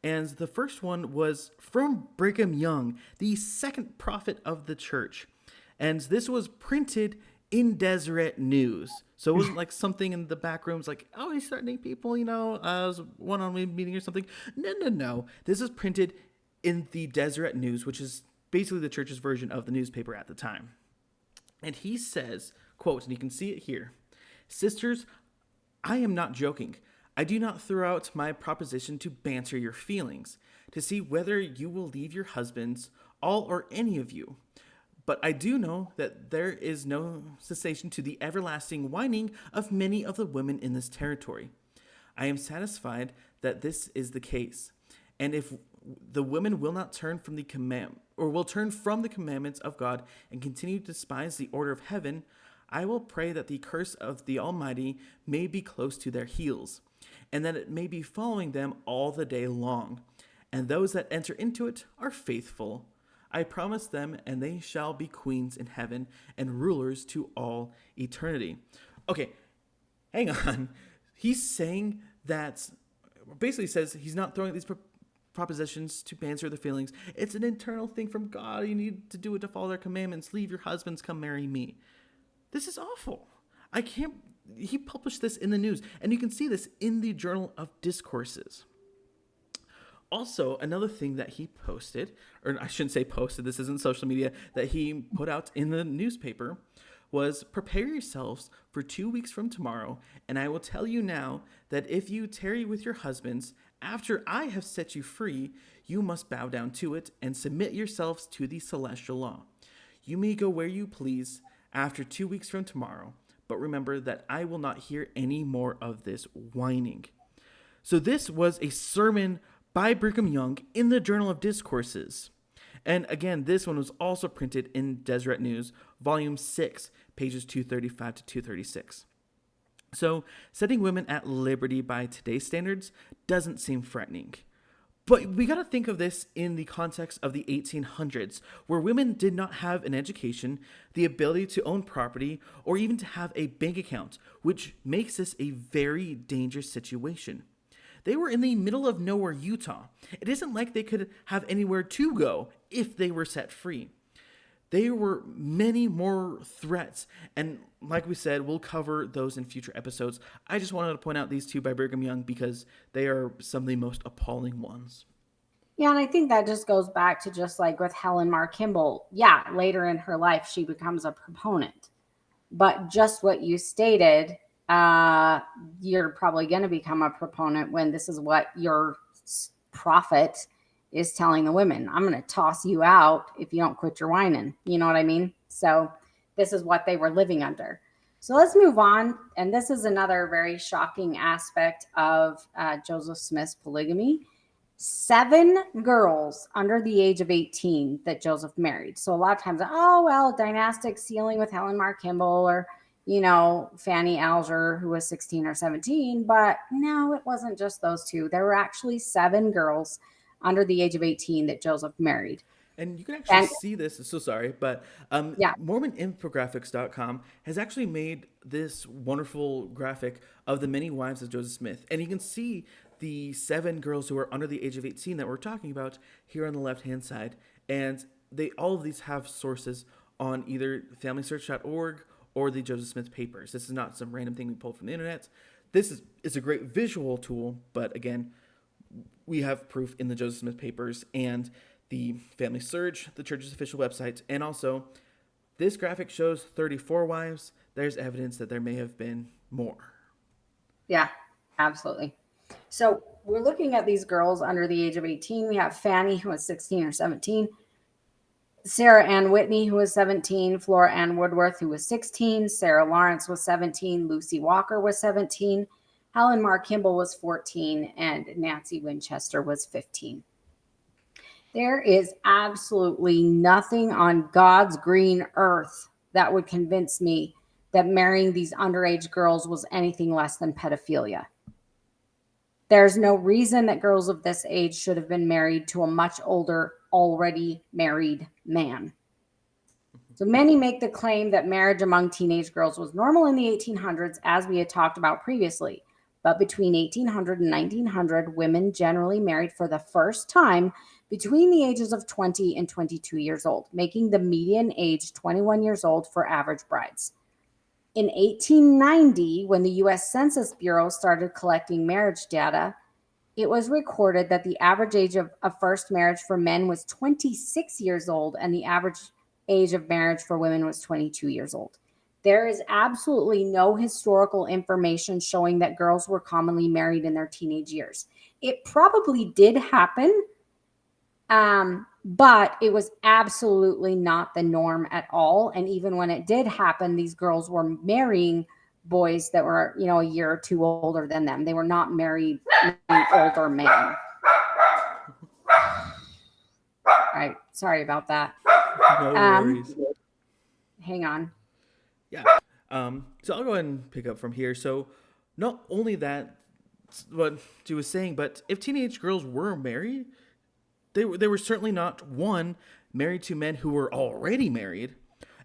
And the first one was from Brigham Young, the second prophet of the church. And this was printed in Deseret News. So it wasn't like something in the back rooms like, oh, he's threatening people, as a one-on-one meeting or something. No. This is printed in the Deseret News, which is basically the church's version of the newspaper at the time. And he says, quote, and you can see it here, Sisters, I am not joking. I do not throw out my proposition to banter your feelings, to see whether you will leave your husbands, all or any of you. But I do know that there is no cessation to the everlasting whining of many of the women in this territory. I am satisfied that this is the case. And if the women will not turn from the will turn from the commandments of God and continue to despise the order of heaven, I will pray that the curse of the Almighty may be close to their heels, and that it may be following them all the day long. And those that enter into it are faithful. I promise them, and they shall be queens in heaven and rulers to all eternity. Okay, hang on. He's saying that, basically says he's not throwing these propositions to answer their feelings. It's an internal thing from God. You need to do it to follow their commandments. Leave your husbands, come marry me. This is awful. I can't. He published this in the news, and you can see this in the Journal of Discourses. Also, another thing that he posted, or I shouldn't say posted, this isn't social media, that he put out in the newspaper was, prepare yourselves for 2 weeks from tomorrow, and I will tell you now that if you tarry with your husbands, after I have set you free, you must bow down to it and submit yourselves to the celestial law. You may go where you please after 2 weeks from tomorrow, but remember that I will not hear any more of this whining. So this was a sermon by Brigham Young in the Journal of Discourses. And again, this one was also printed in Deseret News, Volume 6, pages 235 to 236. So setting women at liberty by today's standards doesn't seem threatening. But we got to think of this in the context of the 1800s, where women did not have an education, the ability to own property, or even to have a bank account, which makes this a very dangerous situation. They were in the middle of nowhere, Utah. It isn't like they could have anywhere to go if they were set free. There were many more threats, and like we said, we'll cover those in future episodes. I just wanted to point out these two by Brigham Young because they are some of the most appalling ones. Yeah, and I think that just goes back to just like with Helen Mar Kimball. Yeah, later in her life, she becomes a proponent. But just what you stated, you're probably going to become a proponent when this is what your prophet is telling the women. I'm going to toss you out if you don't quit your whining. You know what I mean? So this is what they were living under. So let's move on. And this is another very shocking aspect of Joseph Smith's polygamy. 7 girls under the age of 18 that Joseph married. So a lot of times, oh, well, dynastic sealing with Helen Mar Kimball or, Fanny Alger, who was 16 or 17. But no, it wasn't just those two. There were actually 7 girls under the age of 18 that Joseph married. And you can actually see this. So sorry, but yeah. MormonInfographics.com has actually made this wonderful graphic of the many wives of Joseph Smith. And you can see the 7 girls who are under the age of 18 that we're talking about here on the left-hand side. And all of these have sources on either FamilySearch.org or the Joseph Smith papers. This is not some random thing we pulled from the internet. This is a great visual tool, but again, we have proof in the Joseph Smith papers and the Family Search, the church's official website, and also this graphic shows 34 wives. There's evidence that there may have been more. Yeah, absolutely. So we're looking at these girls under the age of 18. We have Fanny, who was 16 or 17, Sarah Ann Whitney, who was 17, Flora Ann Woodworth, who was 16, Sarah Lawrence was 17, Lucy Walker was 17, Helen Mar Kimball was 14, and Nancy Winchester was 15. There is absolutely nothing on God's green earth that would convince me that marrying these underage girls was anything less than pedophilia. There's no reason that girls of this age should have been married to a much older, already married man. So many make the claim that marriage among teenage girls was normal in the 1800s, as we had talked about previously. But between 1800 and 1900, women generally married for the first time between the ages of 20 and 22 years old, making the median age 21 years old for average brides. In 1890, when the U.S. Census Bureau started collecting marriage data, it was recorded that the average age of a first marriage for men was 26 years old, and the average age of marriage for women was 22 years old. There is absolutely no historical information showing that girls were commonly married in their teenage years. It probably did happen, but it was absolutely not the norm at all. And even when it did happen, these girls were marrying boys that were, a year or two older than them. They were not marrying older men. All right. Sorry about that. No worries. Hang on. Yeah. So I'll go ahead and pick up from here. So not only that, what she was saying, but if teenage girls were married, they were certainly not, 1, married to men who were already married,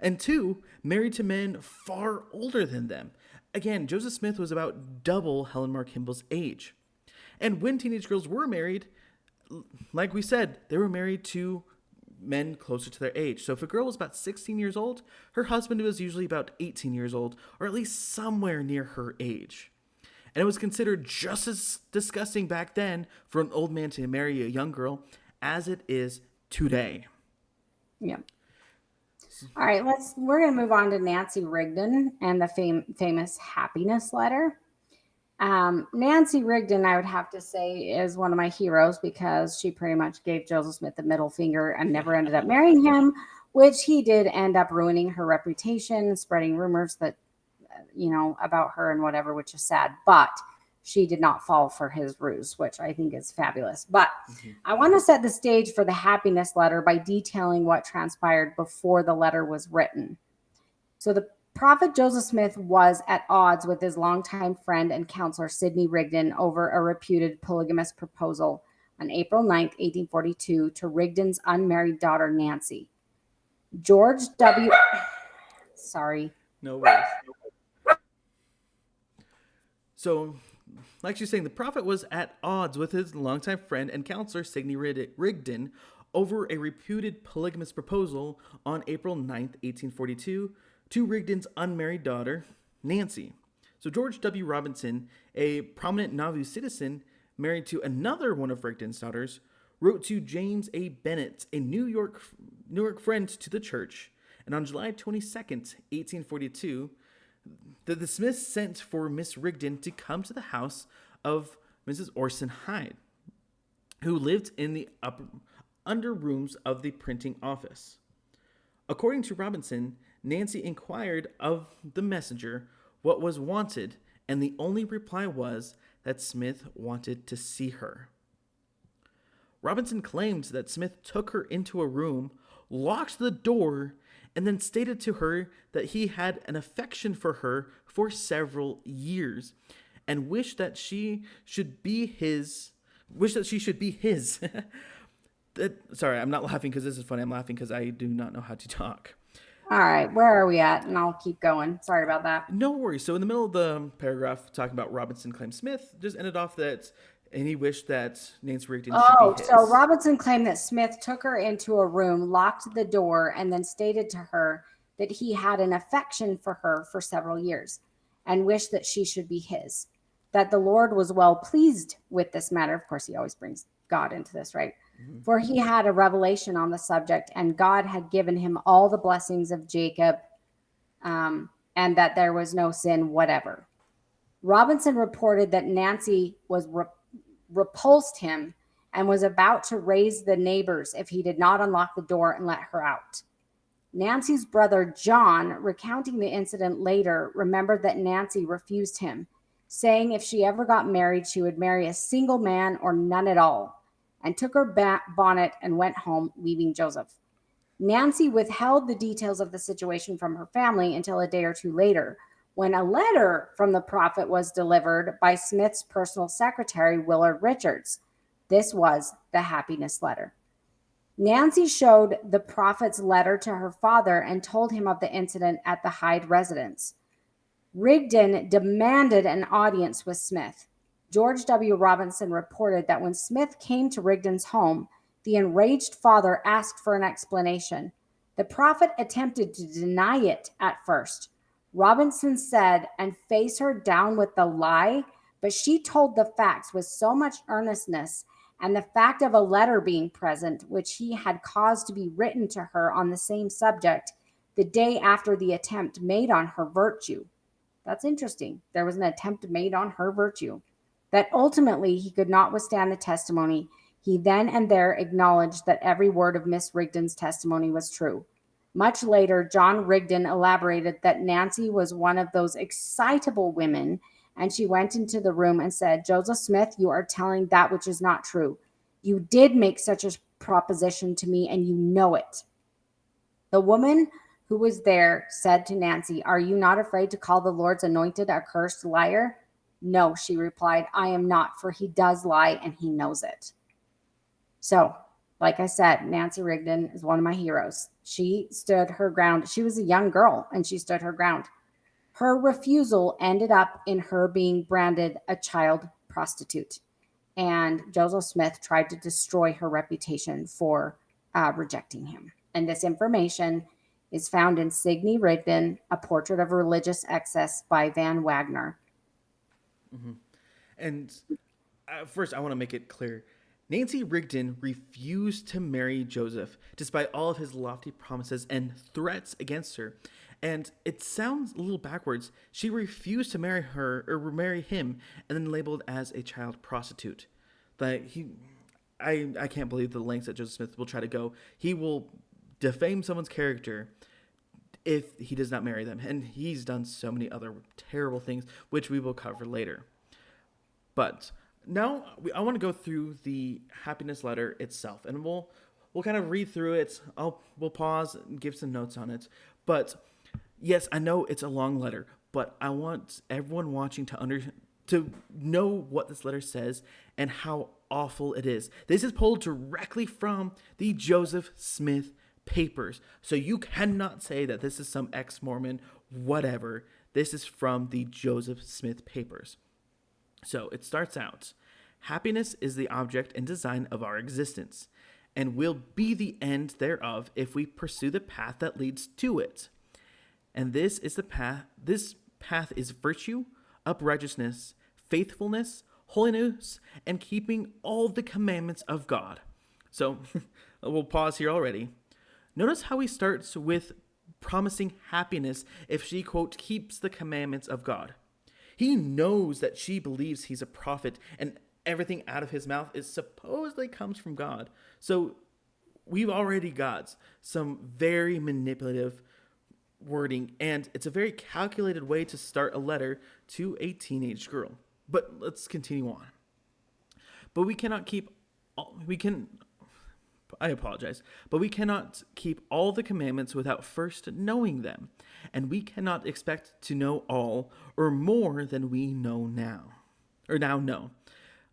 and 2, married to men far older than them. Again, Joseph Smith was about double Helen Mar Kimball's age. And when teenage girls were married, like we said, they were married to men closer to their age. So if a girl was about 16 years old, her husband was usually about 18 years old, or at least somewhere near her age. And it was considered just as disgusting back then for an old man to marry a young girl as it is today. Yeah. All right, we're going to move on to Nancy Rigdon and the famous happiness letter. Nancy Rigdon, I would have to say, is one of my heroes because she pretty much gave Joseph Smith the middle finger and never ended up marrying him, which he did end up ruining her reputation, spreading rumors that, about her and whatever, which is sad. But she did not fall for his ruse, which I think is fabulous. But I want to set the stage for the happiness letter by detailing what transpired before the letter was written. So the Prophet Joseph Smith was at odds with his longtime friend and counselor Sidney Rigdon over a reputed polygamous proposal on April 9th, 1842, to Rigdon's unmarried daughter, Nancy. George W. Sorry. No worries. So, like she's saying, the prophet was at odds with his longtime friend and counselor, Sidney Rigdon, over a reputed polygamous proposal on April 9th, 1842, to Rigdon's unmarried daughter, Nancy. So George W. Robinson, a prominent Nauvoo citizen married to another one of Rigdon's daughters, wrote to James A. Bennett, a New York friend to the church, and on July 22nd, 1842, that the Smiths sent for Miss Rigdon to come to the house of Mrs. Orson Hyde, who lived in the under rooms of the printing office. According to Robinson, Nancy inquired of the messenger what was wanted, and the only reply was that Smith wanted to see her. Robinson claimed that Smith took her into a room, locked the door, and then stated to her that he had an affection for her for several years, and wished that she should be his. Sorry, I'm not laughing because this is funny. I'm laughing because I do not know how to talk. All right, where are we at? And I'll keep going. Sorry about that. No worries. So in the middle of the paragraph talking about Robinson claimed Smith, just ended off that, and he wished that Nancy Rigdon should be his. So Robinson claimed that Smith took her into a room, locked the door, and then stated to her that he had an affection for her for several years and wished that she should be his, that the Lord was well pleased with this matter. Of course, he always brings God into this, right? Mm-hmm. For he had a revelation on the subject, and God had given him all the blessings of Jacob, and that there was no sin whatever. Robinson reported that Nancy was repulsed him and was about to raise the neighbors if he did not unlock the door and let her out. Nancy's brother John, recounting the incident later, remembered that Nancy refused him, saying if she ever got married, she would marry a single man or none at all, and took her bonnet and went home, leaving Joseph. Nancy withheld the details of the situation from her family until a day or two later, when a letter from the prophet was delivered by Smith's personal secretary, Willard Richards. This was the happiness letter. Nancy showed the prophet's letter to her father and told him of the incident at the Hyde residence. Rigdon demanded an audience with Smith. George W. Robinson reported that when Smith came to Rigdon's home, the enraged father asked for an explanation. The prophet attempted to deny it at first. Robinson said, and face her down with the lie, but she told the facts with so much earnestness, and the fact of a letter being present, which he had caused to be written to her on the same subject the day after the attempt made on her virtue. That's interesting. There was an attempt made on her virtue. That ultimately he could not withstand the testimony. He then and there acknowledged that every word of Miss Rigdon's testimony was true. Much later, John Rigdon elaborated that Nancy was one of those excitable women, and she went into the room and said, Joseph Smith, you are telling that which is not true. You did make such a proposition to me, and you know it. The woman who was there said to Nancy, are you not afraid to call the Lord's anointed a cursed liar? No, she replied, I am not, for he does lie, and he knows it. So, like I said, Nancy Rigdon is one of my heroes. She stood her ground. She was a young girl, and she stood her ground. Her refusal ended up in her being branded a child prostitute. and Joseph Smith tried to destroy her reputation for rejecting him. And this information is found in Signe Rigdon, A Portrait of Religious Excess by Van Wagner. Mm-hmm. And first, I want to make it clear. Nancy Rigdon refused to marry Joseph, despite all of his lofty promises and threats against her. And it sounds a little backwards. She refused to marry her or marry him, and then labeled as a child prostitute. I can't believe the lengths that Joseph Smith will try to go. He will defame someone's character if he does not marry them, and he's done so many other terrible things, which we will cover later. But now I want to go through the happiness letter itself, and we'll kind of read through it. We'll pause and give some notes on it. But yes, I know it's a long letter, but I want everyone watching to know what this letter says and how awful it is. This is pulled directly from the Joseph Smith papers, so you cannot say that this is some ex-Mormon whatever. This is from the Joseph Smith papers. So it starts out, happiness is the object and design of our existence, and will be the end thereof if we pursue the path that leads to it. And this is the path. This path is virtue, uprightness, faithfulness, holiness, and keeping all the commandments of God. So we'll pause here already. Notice how he starts with promising happiness if she, quote, keeps the commandments of God. He knows that she believes he's a prophet and everything out of his mouth is supposedly comes from God. So we've already got some very manipulative wording, and it's a very calculated way to start a letter to a teenage girl. But let's continue on. But we cannot keep all the commandments without first knowing them, and we cannot expect to know all or more than we know now,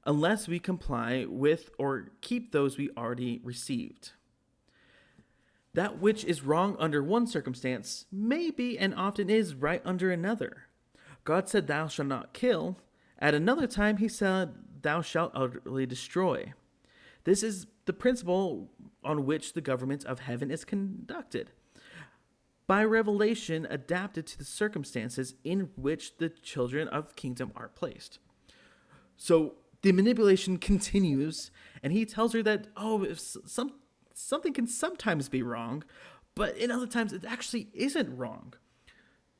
unless we comply with or keep those we already received. That which is wrong under one circumstance may be and often is right under another. God said, "Thou shalt not kill." At another time, he said, "Thou shalt utterly destroy." This is the principle on which the government of heaven is conducted, by revelation adapted to the circumstances in which the children of the kingdom are placed. So the manipulation continues, and he tells her that, something can sometimes be wrong, but in other times it actually isn't wrong.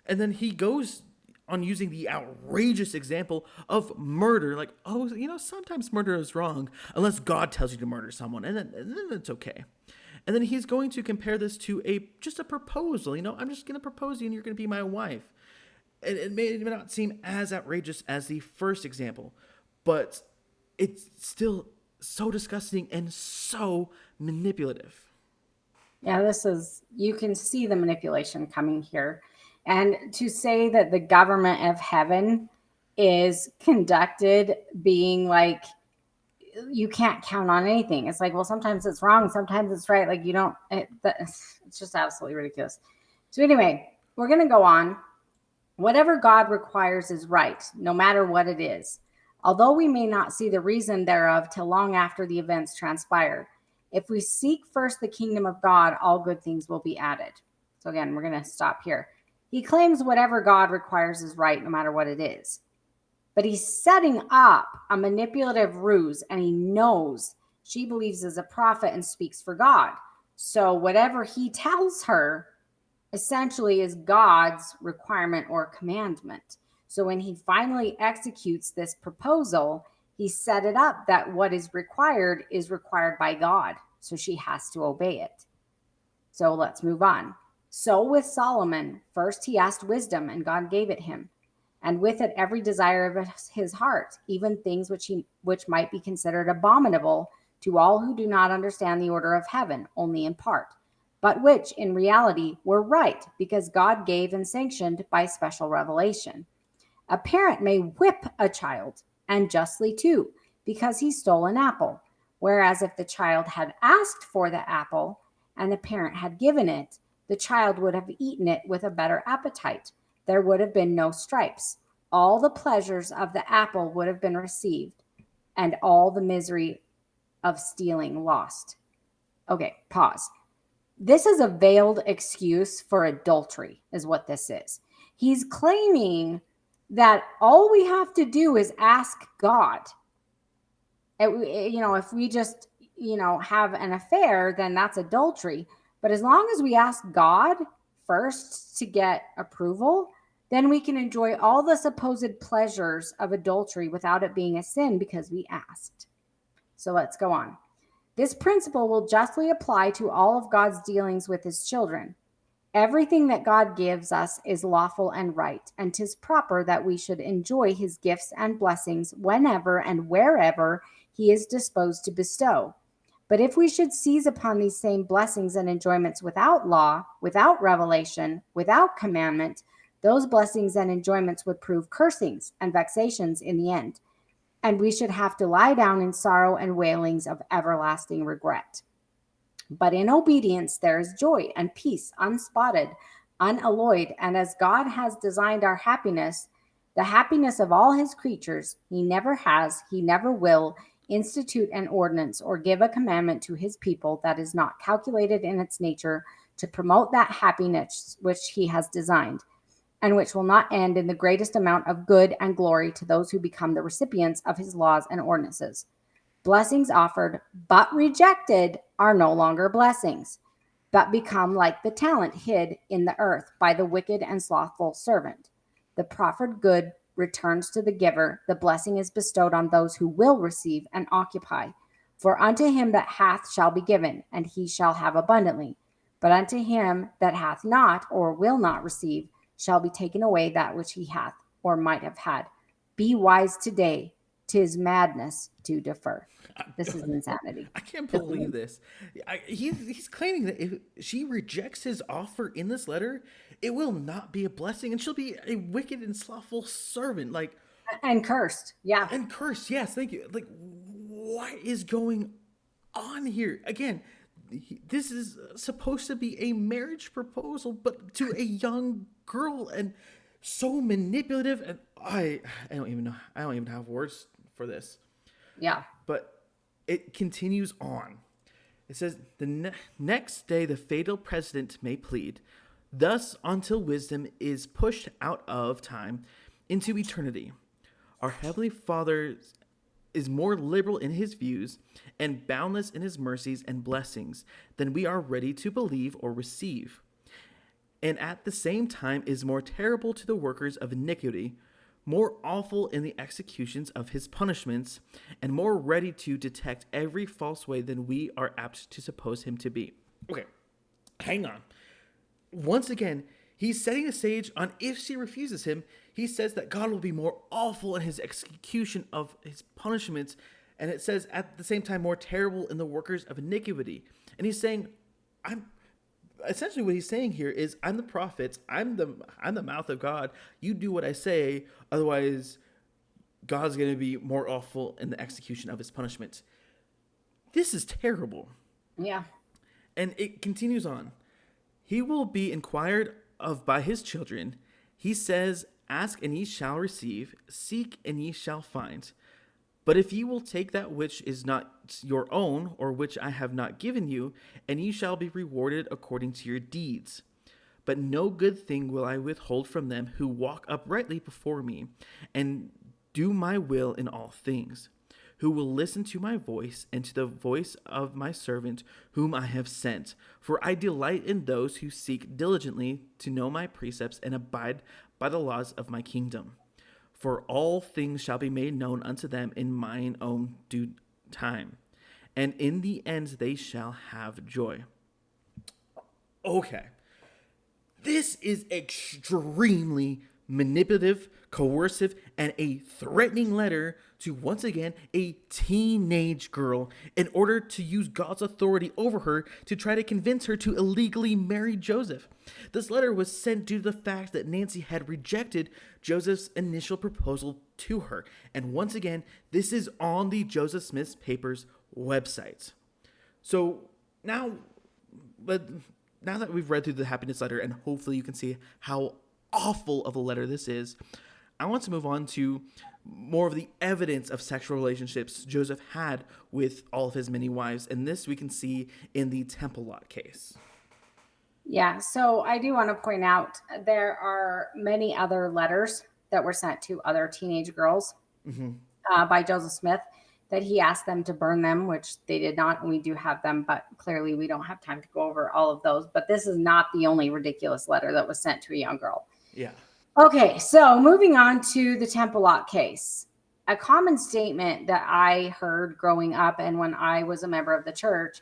And then he goes on using the outrageous example of murder, like, sometimes murder is wrong unless God tells you to murder someone, and then it's okay. And then he's going to compare this to just a proposal. I'm just going to propose you and you're going to be my wife. And it may not seem as outrageous as the first example, but it's still so disgusting and so manipulative. Yeah, you can see the manipulation coming here. And to say that the government of heaven is conducted being like, you can't count on anything. It's like, well, sometimes it's wrong, sometimes it's right. Like it's just absolutely ridiculous. So anyway, we're going to go on. Whatever God requires is right, no matter what it is. Although we may not see the reason thereof till long after the events transpire. If we seek first the kingdom of God, all good things will be added. So again, we're going to stop here. He claims whatever God requires is right, no matter what it is. But he's setting up a manipulative ruse, and he knows she believes as a prophet and speaks for God. So whatever he tells her essentially is God's requirement or commandment. So when he finally executes this proposal, he set it up that what is required by God. So she has to obey it. So let's move on. So with Solomon, first he asked wisdom, and God gave it him. And with it every desire of his heart, even things which might be considered abominable to all who do not understand the order of heaven, only in part, but which in reality were right, because God gave and sanctioned by special revelation. A parent may whip a child, and justly too, because he stole an apple. Whereas if the child had asked for the apple, and the parent had given it, the child would have eaten it with a better appetite. There would have been no stripes. All the pleasures of the apple would have been received. and all the misery of stealing lost. Okay, pause. This is a veiled excuse for adultery, is what this is. He's claiming that all we have to do is ask God. If we just, have an affair, then that's adultery. But as long as we ask God first to get approval, then we can enjoy all the supposed pleasures of adultery without it being a sin because we asked. So let's go on. This principle will justly apply to all of God's dealings with his children. Everything that God gives us is lawful and right, and 'tis proper that we should enjoy his gifts and blessings whenever and wherever he is disposed to bestow. But if we should seize upon these same blessings and enjoyments without law, without revelation, without commandment, those blessings and enjoyments would prove cursings and vexations in the end, and we should have to lie down in sorrow and wailings of everlasting regret. But in obedience there is joy and peace, unspotted, unalloyed, and as God has designed our happiness, the happiness of all his creatures, he never has, he never will institute an ordinance or give a commandment to his people that is not calculated in its nature to promote that happiness which he has designed, and which will not end in the greatest amount of good and glory to those who become the recipients of his laws and ordinances. Blessings offered but rejected are no longer blessings, but become like the talent hid in the earth by the wicked and slothful servant. The proffered good returns to the giver. The blessing is bestowed on those who will receive and occupy. For unto him that hath shall be given, and he shall have abundantly. But unto him that hath not or will not receive shall be taken away that which he hath or might have had. Be wise today. 'Tis madness to defer. This is insanity. I can't believe this. He's claiming that if she rejects his offer in this letter, it will not be a blessing, and she'll be a wicked and slothful servant. Like, And cursed. Yeah. and cursed. Yes, thank you. Like, what is going on here? Again, this is supposed to be a marriage proposal, but to a young girl, and so manipulative. And I don't even know. I don't even have words for this. Yeah. But it continues on. It says, the next day the fatal precedent may plead, thus until wisdom is pushed out of time into eternity. Our Heavenly Father is more liberal in his views and boundless in his mercies and blessings than we are ready to believe or receive, and at the same time is more terrible to the workers of iniquity, more awful in the executions of his punishments, and more ready to detect every false way than we are apt to suppose him to be. Okay, hang on. Once again, he's setting the stage on if she refuses him. He says that God will be more awful in his execution of his punishments, and it says at the same time more terrible in the workers of iniquity. And he's saying, essentially what he's saying here is, I'm the prophet, I'm the mouth of God. You do what I say, otherwise God's going to be more awful in the execution of his punishment. This is terrible. Yeah. And it continues on. He will be inquired of by his children. He says, ask and ye shall receive, seek and ye shall find. But if ye will take that which is not your own, or which I have not given you, and ye shall be rewarded according to your deeds. But no good thing will I withhold from them who walk uprightly before me, and do my will in all things, who will listen to my voice, and to the voice of my servant whom I have sent. For I delight in those who seek diligently to know my precepts, and abide by the laws of my kingdom. For all things shall be made known unto them in mine own due time, and in the end they shall have joy. Okay. This is extremely manipulative, coercive, and a threatening letter to, once again, a teenage girl in order to use God's authority over her to try to convince her to illegally marry Joseph. This letter was sent due to the fact that Nancy had rejected Joseph's initial proposal to her. And once again, this is on the Joseph Smith Papers website. So now that we've read through the happiness letter, and hopefully you can see how awful of a letter this is, I want to move on to more of the evidence of sexual relationships Joseph had with all of his many wives. And this we can see in the temple lot case. Yeah, so I do want to point out there are many other letters that were sent to other teenage girls by Joseph Smith that he asked them to burn them, which they did not. And we do have them, but clearly we don't have time to go over all of those. But this is not the only ridiculous letter that was sent to a young girl. Yeah. Okay, so moving on to the temple lot case. A common statement that I heard growing up and when I was a member of the church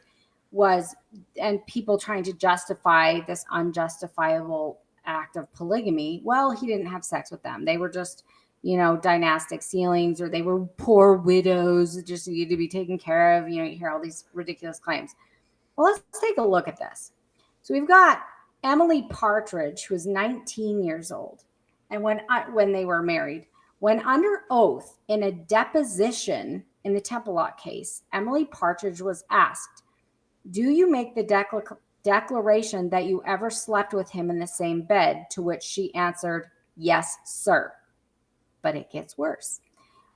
was, and people trying to justify this unjustifiable act of polygamy. Well, he didn't have sex with them. They were just, dynastic sealings, or they were poor widows that just needed to be taken care of. You hear all these ridiculous claims. Well, let's take a look at this. So we've got Emily Partridge, who was 19 years old. And when they were married, when under oath in a deposition in the temple lot case, Emily Partridge was asked, "Do you make the declaration that you ever slept with him in the same bed?" To which she answered, "Yes, sir." But it gets worse.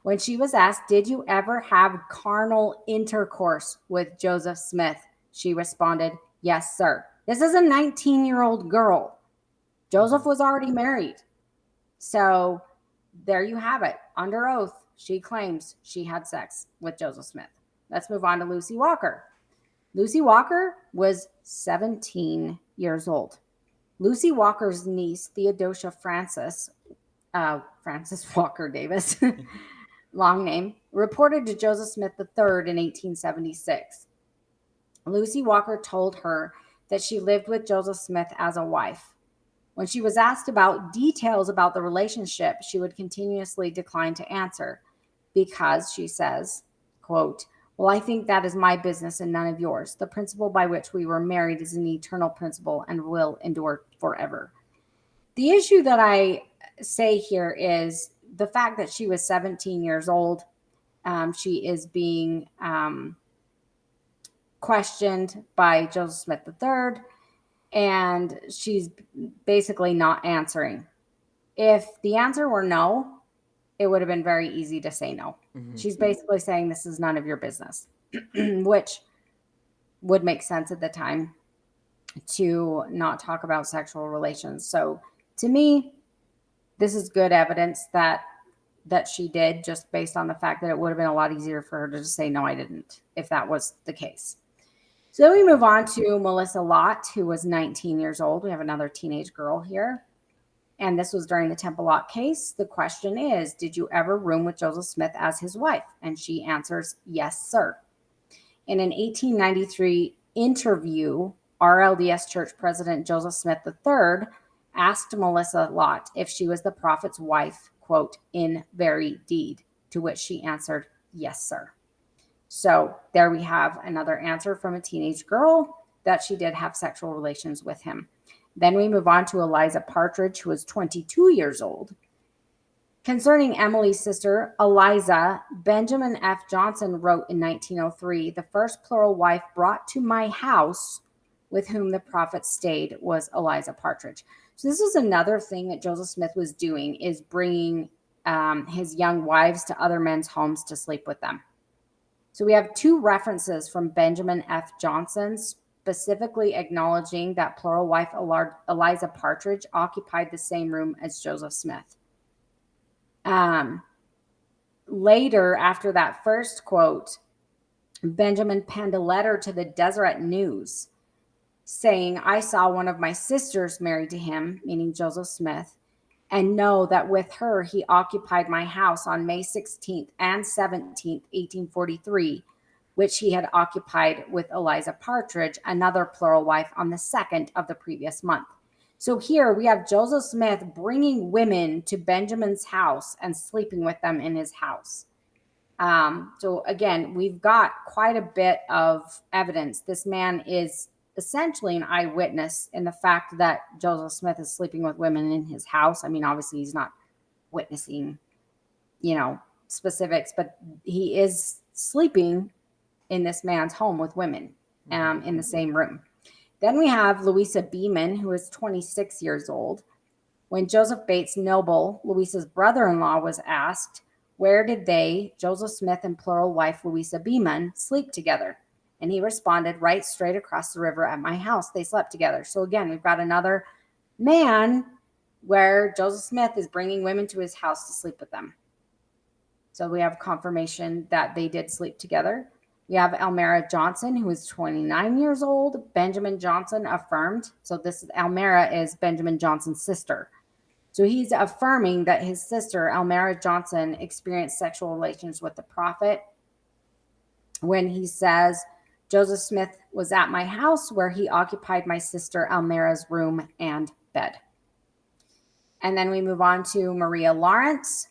When she was asked, "Did you ever have carnal intercourse with Joseph Smith?" she responded, "Yes, sir." This is a 19-year-old girl. Joseph was already married. So there you have it. Under oath, she claims she had sex with Joseph Smith. Let's move on to Lucy Walker. Lucy Walker was 17 years old. Lucy Walker's niece, Theodosia Frances Walker Davis, long name, reported to Joseph Smith III in 1876. Lucy Walker told her that she lived with Joseph Smith as a wife. When she was asked about details about the relationship, she would continuously decline to answer because, she says, quote, "Well, I think that is my business and none of yours. The principle by which we were married is an eternal principle and will endure forever." The issue that I say here is the fact that she was 17 years old. She is being questioned by Joseph Smith III, and she's basically not answering. If the answer were no, it would have been very easy to say no. She's basically saying this is none of your business, which would make sense at the time to not talk about sexual relations. So to me, this is good evidence that she did, just based on the fact that it would have been a lot easier for her to just say, "No, I didn't," if that was the case. So then we move on to Melissa Lott, who was 19 years old. We have another teenage girl here. And this was during the Temple Lot case. The question is, did you ever room with Joseph Smith as his wife? And she answers, "Yes, sir." In an 1893 interview, RLDS Church President Joseph Smith III asked Melissa Lott if she was the prophet's wife, quote, "in very deed," to which she answered, "Yes, sir." So there we have another answer from a teenage girl that she did have sexual relations with him. Then we move on to Eliza Partridge, who was 22 years old. Concerning Emily's sister, Eliza, Benjamin F. Johnson wrote in 1903, "The first plural wife brought to my house with whom the prophet stayed was Eliza Partridge." So this is another thing that Joseph Smith was doing, is bringing his young wives to other men's homes to sleep with them. So we have two references from Benjamin F. Johnson specifically acknowledging that plural wife Eliza Partridge occupied the same room as Joseph Smith. Later, after that first quote, Benjamin penned a letter to the Deseret News saying, "I saw one of my sisters married to him," meaning Joseph Smith, "and know that with her he occupied my house on May 16th and 17th, 1843, which he had occupied with Eliza Partridge, another plural wife, on the 2nd of the previous month." So here we have Joseph Smith bringing women to Benjamin's house and sleeping with them in his house. So again, we've got quite a bit of evidence. This man is essentially an eyewitness in the fact that Joseph Smith is sleeping with women in his house. I mean, obviously he's not witnessing, specifics, but he is sleeping in this man's home with women in the same room. Then we have Louisa Beeman, who is 26 years old. When Joseph Bates Noble, Louisa's brother-in-law, was asked Where did they, Joseph Smith and plural wife Louisa Beeman, sleep together? And he responded, right straight across the river at my house. They slept together. So again, we've got another man where Joseph Smith is bringing women to his house to sleep with them. So we have confirmation that they did sleep together. We have Elmira Johnson, who is 29 years old. Benjamin Johnson affirmed. So this is Elmira is Benjamin Johnson's sister. So he's affirming that his sister, Elmira Johnson, experienced sexual relations with the prophet when he says, Joseph Smith was at my house where he occupied my sister Elmira's room and bed. And then we move on to Maria Lawrence.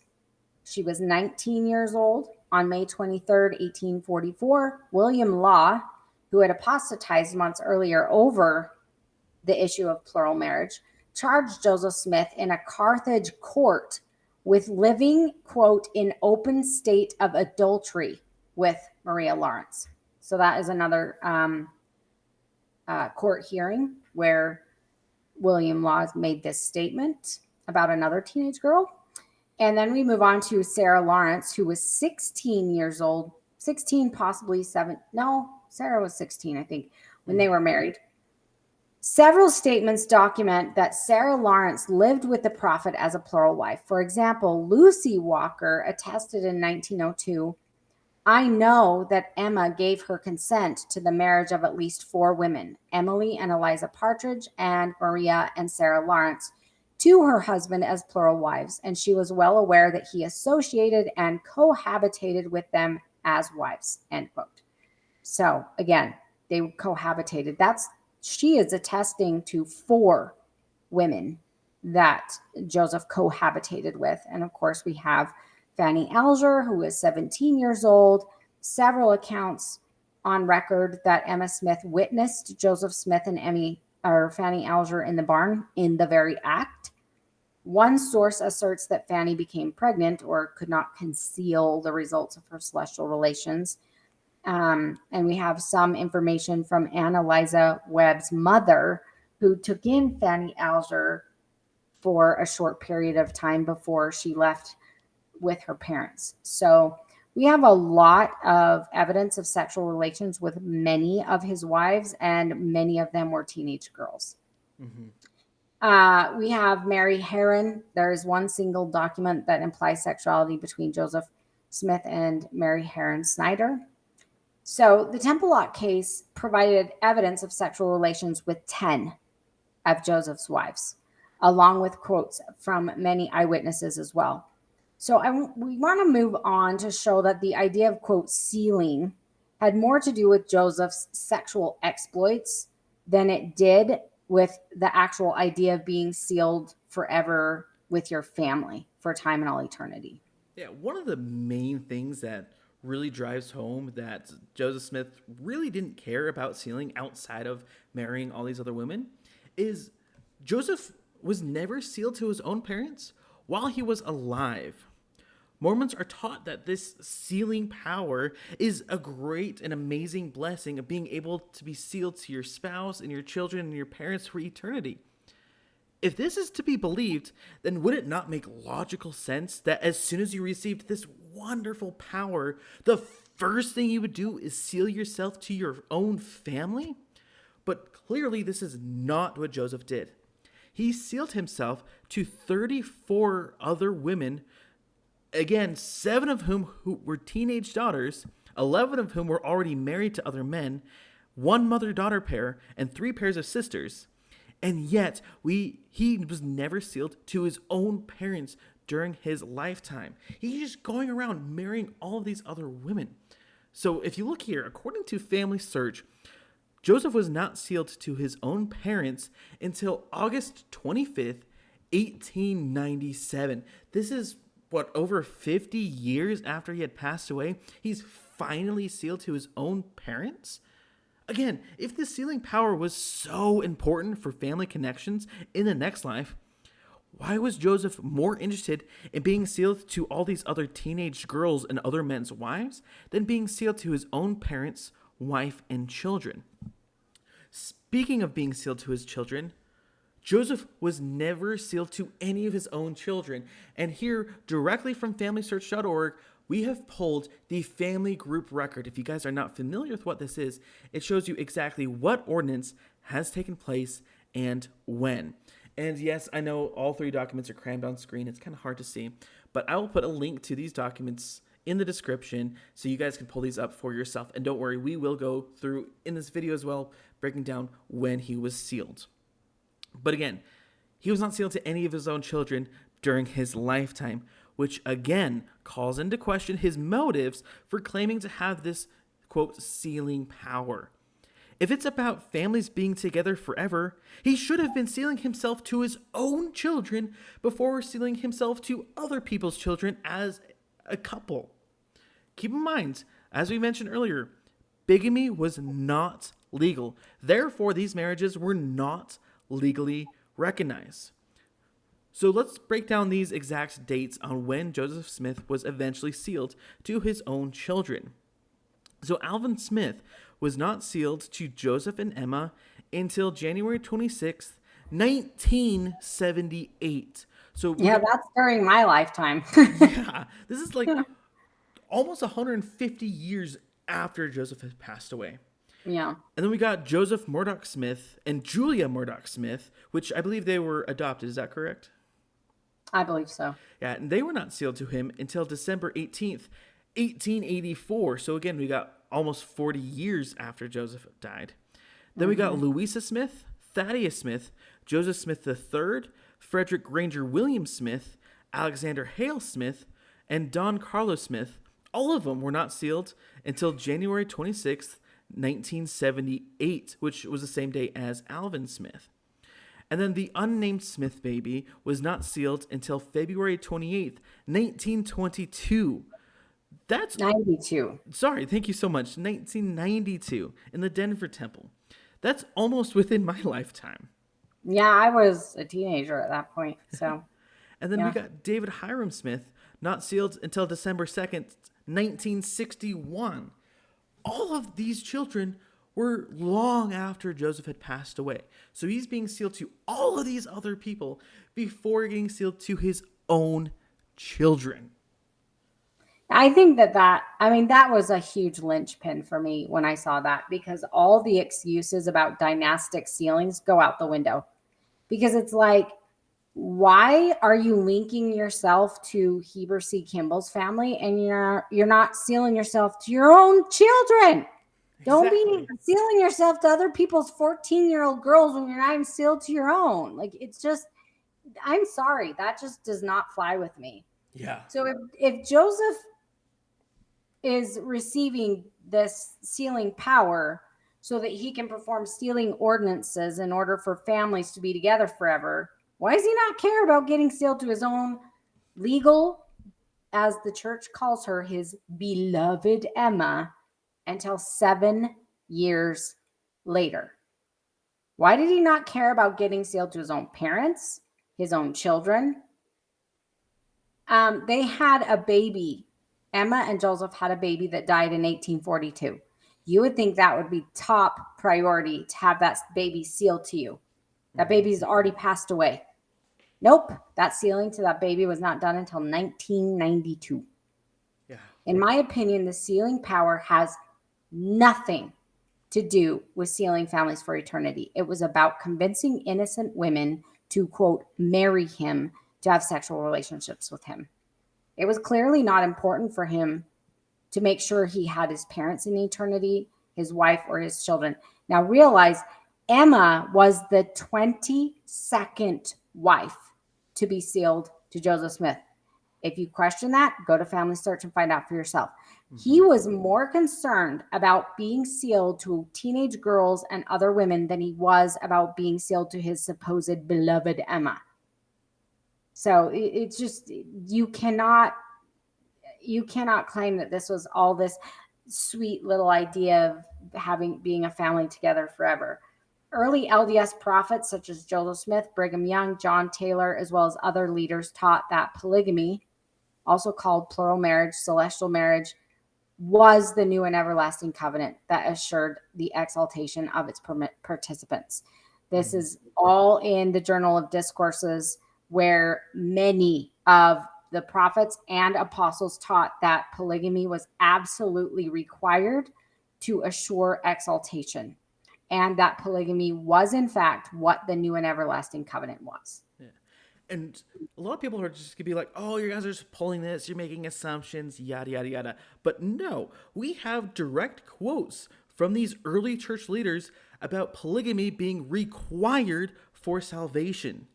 She was 19 years old. On May 23rd, 1844, William Law, who had apostatized months earlier over the issue of plural marriage, charged Joseph Smith in a Carthage court with living, quote, in open state of adultery with Maria Lawrence. So that is another court hearing where William Law made this statement about another teenage girl. And then we move on to Sarah Lawrence, who was 16 years old, 16, possibly 7. No, Sarah was 16, I think, when they were married. Several statements document that Sarah Lawrence lived with the prophet as a plural wife. For example, Lucy Walker attested in 1902, I know that Emma gave her consent to the marriage of at least 4 women, Emily and Eliza Partridge and Maria and Sarah Lawrence, to her husband as plural wives, and she was well aware that he associated and cohabitated with them as wives, end quote. So again, they cohabitated. She is attesting to 4 women that Joseph cohabitated with. And of course, we have Fanny Alger, who is 17 years old. Several accounts on record that Emma Smith witnessed Joseph Smith and Fanny Alger in the barn in the very act. One source asserts that Fanny became pregnant or could not conceal the results of her celestial relations. And we have some information from Anna Eliza Webb's mother, who took in Fanny Alger for a short period of time before she left with her parents. So we have a lot of evidence of sexual relations with many of his wives, and many of them were teenage girls. Mm-hmm. We have Mary Herron. There is one single document that implies sexuality between Joseph Smith and Mary Herron Snyder. So the Temple Lock case provided evidence of sexual relations with 10 of Joseph's wives, along with quotes from many eyewitnesses as well. So we want to move on to show that the idea of, quote, sealing had more to do with Joseph's sexual exploits than it did with the actual idea of being sealed forever with your family for time and all eternity. Yeah, one of the main things that really drives home that Joseph Smith really didn't care about sealing outside of marrying all these other women is Joseph was never sealed to his own parents while he was alive. Mormons are taught that this sealing power is a great and amazing blessing of being able to be sealed to your spouse and your children and your parents for eternity. If this is to be believed, then would it not make logical sense that as soon as you received this wonderful power, the first thing you would do is seal yourself to your own family? But clearly this is not what Joseph did. He sealed himself to 34 other women, again, 7 of whom who were teenage daughters, 11 of whom were already married to other men, 1 mother-daughter pair, and 3 pairs of sisters. And yet, he was never sealed to his own parents during his lifetime. He's just going around marrying all of these other women. So if you look here, according to Family Search, Joseph was not sealed to his own parents until August 25th, 1897. This is over 50 years after he had passed away, he's finally sealed to his own parents? Again, if the sealing power was so important for family connections in the next life, why was Joseph more interested in being sealed to all these other teenage girls and other men's wives than being sealed to his own parents, wife, and children? Speaking of being sealed to his children, Joseph was never sealed to any of his own children. And here, directly from FamilySearch.org, we have pulled the family group record. If you guys are not familiar with what this is, it shows you exactly what ordinance has taken place and when. And yes, I know all three documents are crammed on screen. It's kind of hard to see, but I will put a link to these documents in the description so you guys can pull these up for yourself. And don't worry, we will go through in this video as well, breaking down when he was sealed. But again, he was not sealed to any of his own children during his lifetime, which again calls into question his motives for claiming to have this, quote, sealing power. If it's about families being together forever, he should have been sealing himself to his own children before sealing himself to other people's children as a couple. Keep in mind, as we mentioned earlier, bigamy was not legal. Therefore, these marriages were not legally recognized. So let's break down these exact dates on when Joseph Smith was eventually sealed to his own children. So Alvin Smith was not sealed to Joseph and Emma until January 26th, 1978. So Yeah, that's during my lifetime. yeah, this is like almost 150 years after Joseph had passed away. Yeah. And then we got Joseph Murdoch Smith and Julia Murdoch Smith, which I believe they were adopted. Is that correct? I believe so. Yeah, and they were not sealed to him until December 18th, 1884. So again, we got almost 40 years after Joseph died. Then we got Louisa Smith, Thaddeus Smith, Joseph Smith III, Frederick Granger William Smith, Alexander Hale Smith, and Don Carlos Smith. All of them were not sealed until January 26th, 1978, which was the same day as Alvin Smith. And then the unnamed Smith baby was not sealed until February 28th, 1922. That's 92. Sorry, thank you so much. 1992 in the Denver Temple. That's almost within my lifetime. Yeah, I was a teenager at that point. So, And then we got David Hiram Smith, not sealed until December 2nd, 1961. All of these children were long after Joseph had passed away. So he's being sealed to all of these other people before getting sealed to his own children. I think that was a huge linchpin for me when I saw that, because all the excuses about dynastic sealings go out the window. Because it's like, why are you linking yourself to Heber C. Kimball's family and you're not sealing yourself to your own children? Don't be sealing yourself to other people's 14-year-old girls when you're not even sealed to your own. Like, it's just, I'm sorry, that just does not fly with me. Yeah. So if Joseph is receiving this sealing power so that he can perform sealing ordinances in order for families to be together forever, why does he not care about getting sealed to his own legal, as the church calls her, his beloved Emma, until 7 years later? Why did he not care about getting sealed to his own parents, his own children? They had a baby. Emma and Joseph had a baby that died in 1842. You would think that would be top priority to have that baby sealed to you. That baby's already passed away. Nope. That sealing to that baby was not done until 1992. Yeah. In my opinion, the sealing power has nothing to do with sealing families for eternity. It was about convincing innocent women to, quote, marry him, to have sexual relationships with him. It was clearly not important for him to make sure he had his parents in eternity, his wife, or his children. Now realize, Emma was the 22nd wife to be sealed to Joseph Smith. If you question that, go to Family Search and find out for yourself. He was more concerned about being sealed to teenage girls and other women than he was about being sealed to his supposed beloved Emma. So it's just, you cannot claim that this was all this sweet little idea of being a family together forever. Early LDS prophets such as Joseph Smith, Brigham Young, John Taylor, as well as other leaders taught that polygamy, also called plural marriage, celestial marriage, was the new and everlasting covenant that assured the exaltation of its participants. This is all in the Journal of Discourses, where many of the prophets and apostles taught that polygamy was absolutely required to assure exaltation, and that polygamy was, in fact, what the new and everlasting covenant was. Yeah. And a lot of people are just gonna be like, oh, you guys are just pulling this, you're making assumptions, yada, yada, yada. But no, we have direct quotes from these early church leaders about polygamy being required for salvation.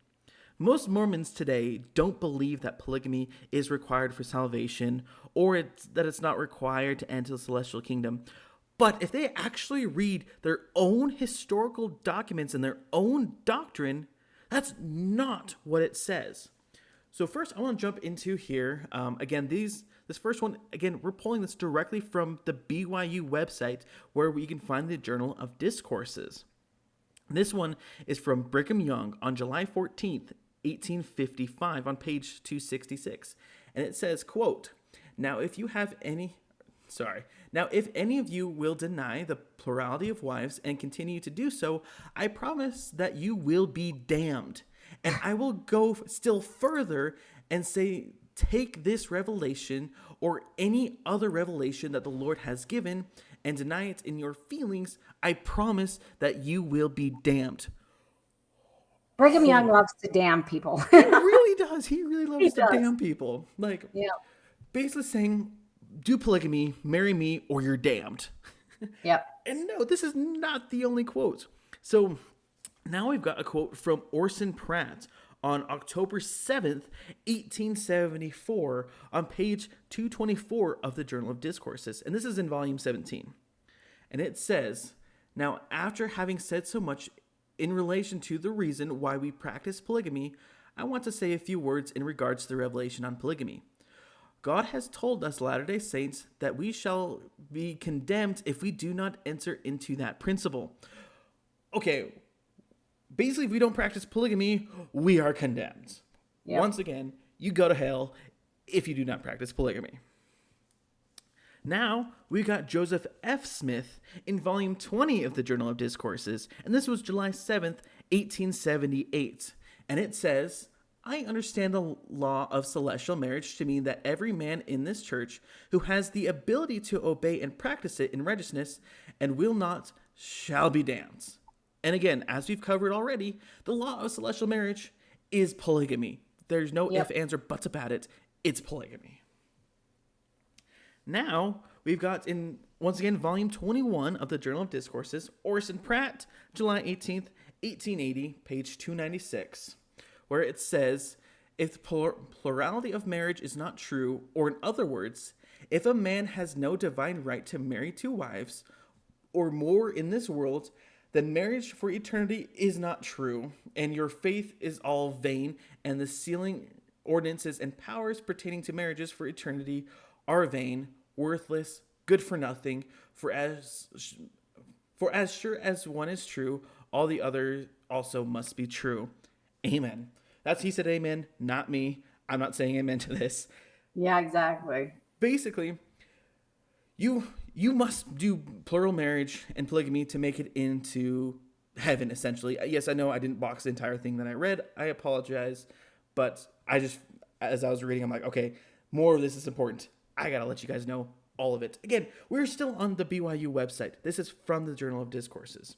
Most Mormons today don't believe that polygamy is required for salvation, or that it's not required to enter the celestial kingdom. But if they actually read their own historical documents and their own doctrine, that's not what it says. So first, I want to jump into here. Again, this first one, again, we're pulling this directly from the BYU website, where we can find the Journal of Discourses. This one is from Brigham Young on July 14th, 1855, on page 266. And it says, quote, Now if any of you will deny the plurality of wives and continue to do so, I promise that you will be damned. And I will go still further and say, take this revelation or any other revelation that the Lord has given and deny it in your feelings. I promise that you will be damned. Brigham Young loves to damn people. He really does. He really loves to does. damn people. Like, basically saying, do polygamy, marry me, or you're damned. Yep. And no, this is not the only quote. So now we've got a quote from Orson Pratt on October 7th, 1874, on page 224 of the Journal of Discourses. And this is in volume 17. And it says, Now, after having said so much in relation to the reason why we practice polygamy, I want to say a few words in regards to the revelation on polygamy. God has told us Latter-day Saints that we shall be condemned if we do not enter into that principle. Okay, basically, if we don't practice polygamy, we are condemned. Yep. Once again, you go to hell if you do not practice polygamy. Now, we got Joseph F. Smith in volume 20 of the Journal of Discourses, and this was July 7th, 1878. And it says, I understand the law of celestial marriage to mean that every man in this church who has the ability to obey and practice it in righteousness and will not shall be damned. And again, as we've covered already, the law of celestial marriage is polygamy. There's no ifs, ands, or buts about it. It's polygamy. Now, we've got once again, volume 21 of the Journal of Discourses, Orson Pratt, July 18th, 1880, page 296, where it says, if the plurality of marriage is not true, or in other words, if a man has no divine right to marry two wives or more in this world, then marriage for eternity is not true, and your faith is all vain, and the sealing ordinances and powers pertaining to marriages for eternity are vain, worthless, good for nothing, for as sure as one is true, all the others also must be true. Amen. He said amen, not me. I'm not saying amen to this. Yeah, exactly. Basically, you must do plural marriage and polygamy to make it into heaven, essentially. Yes, I know I didn't box the entire thing that I read. I apologize. But as I was reading, I'm like, okay, more of this is important. I got to let you guys know all of it. Again, we're still on the BYU website. This is from the Journal of Discourses.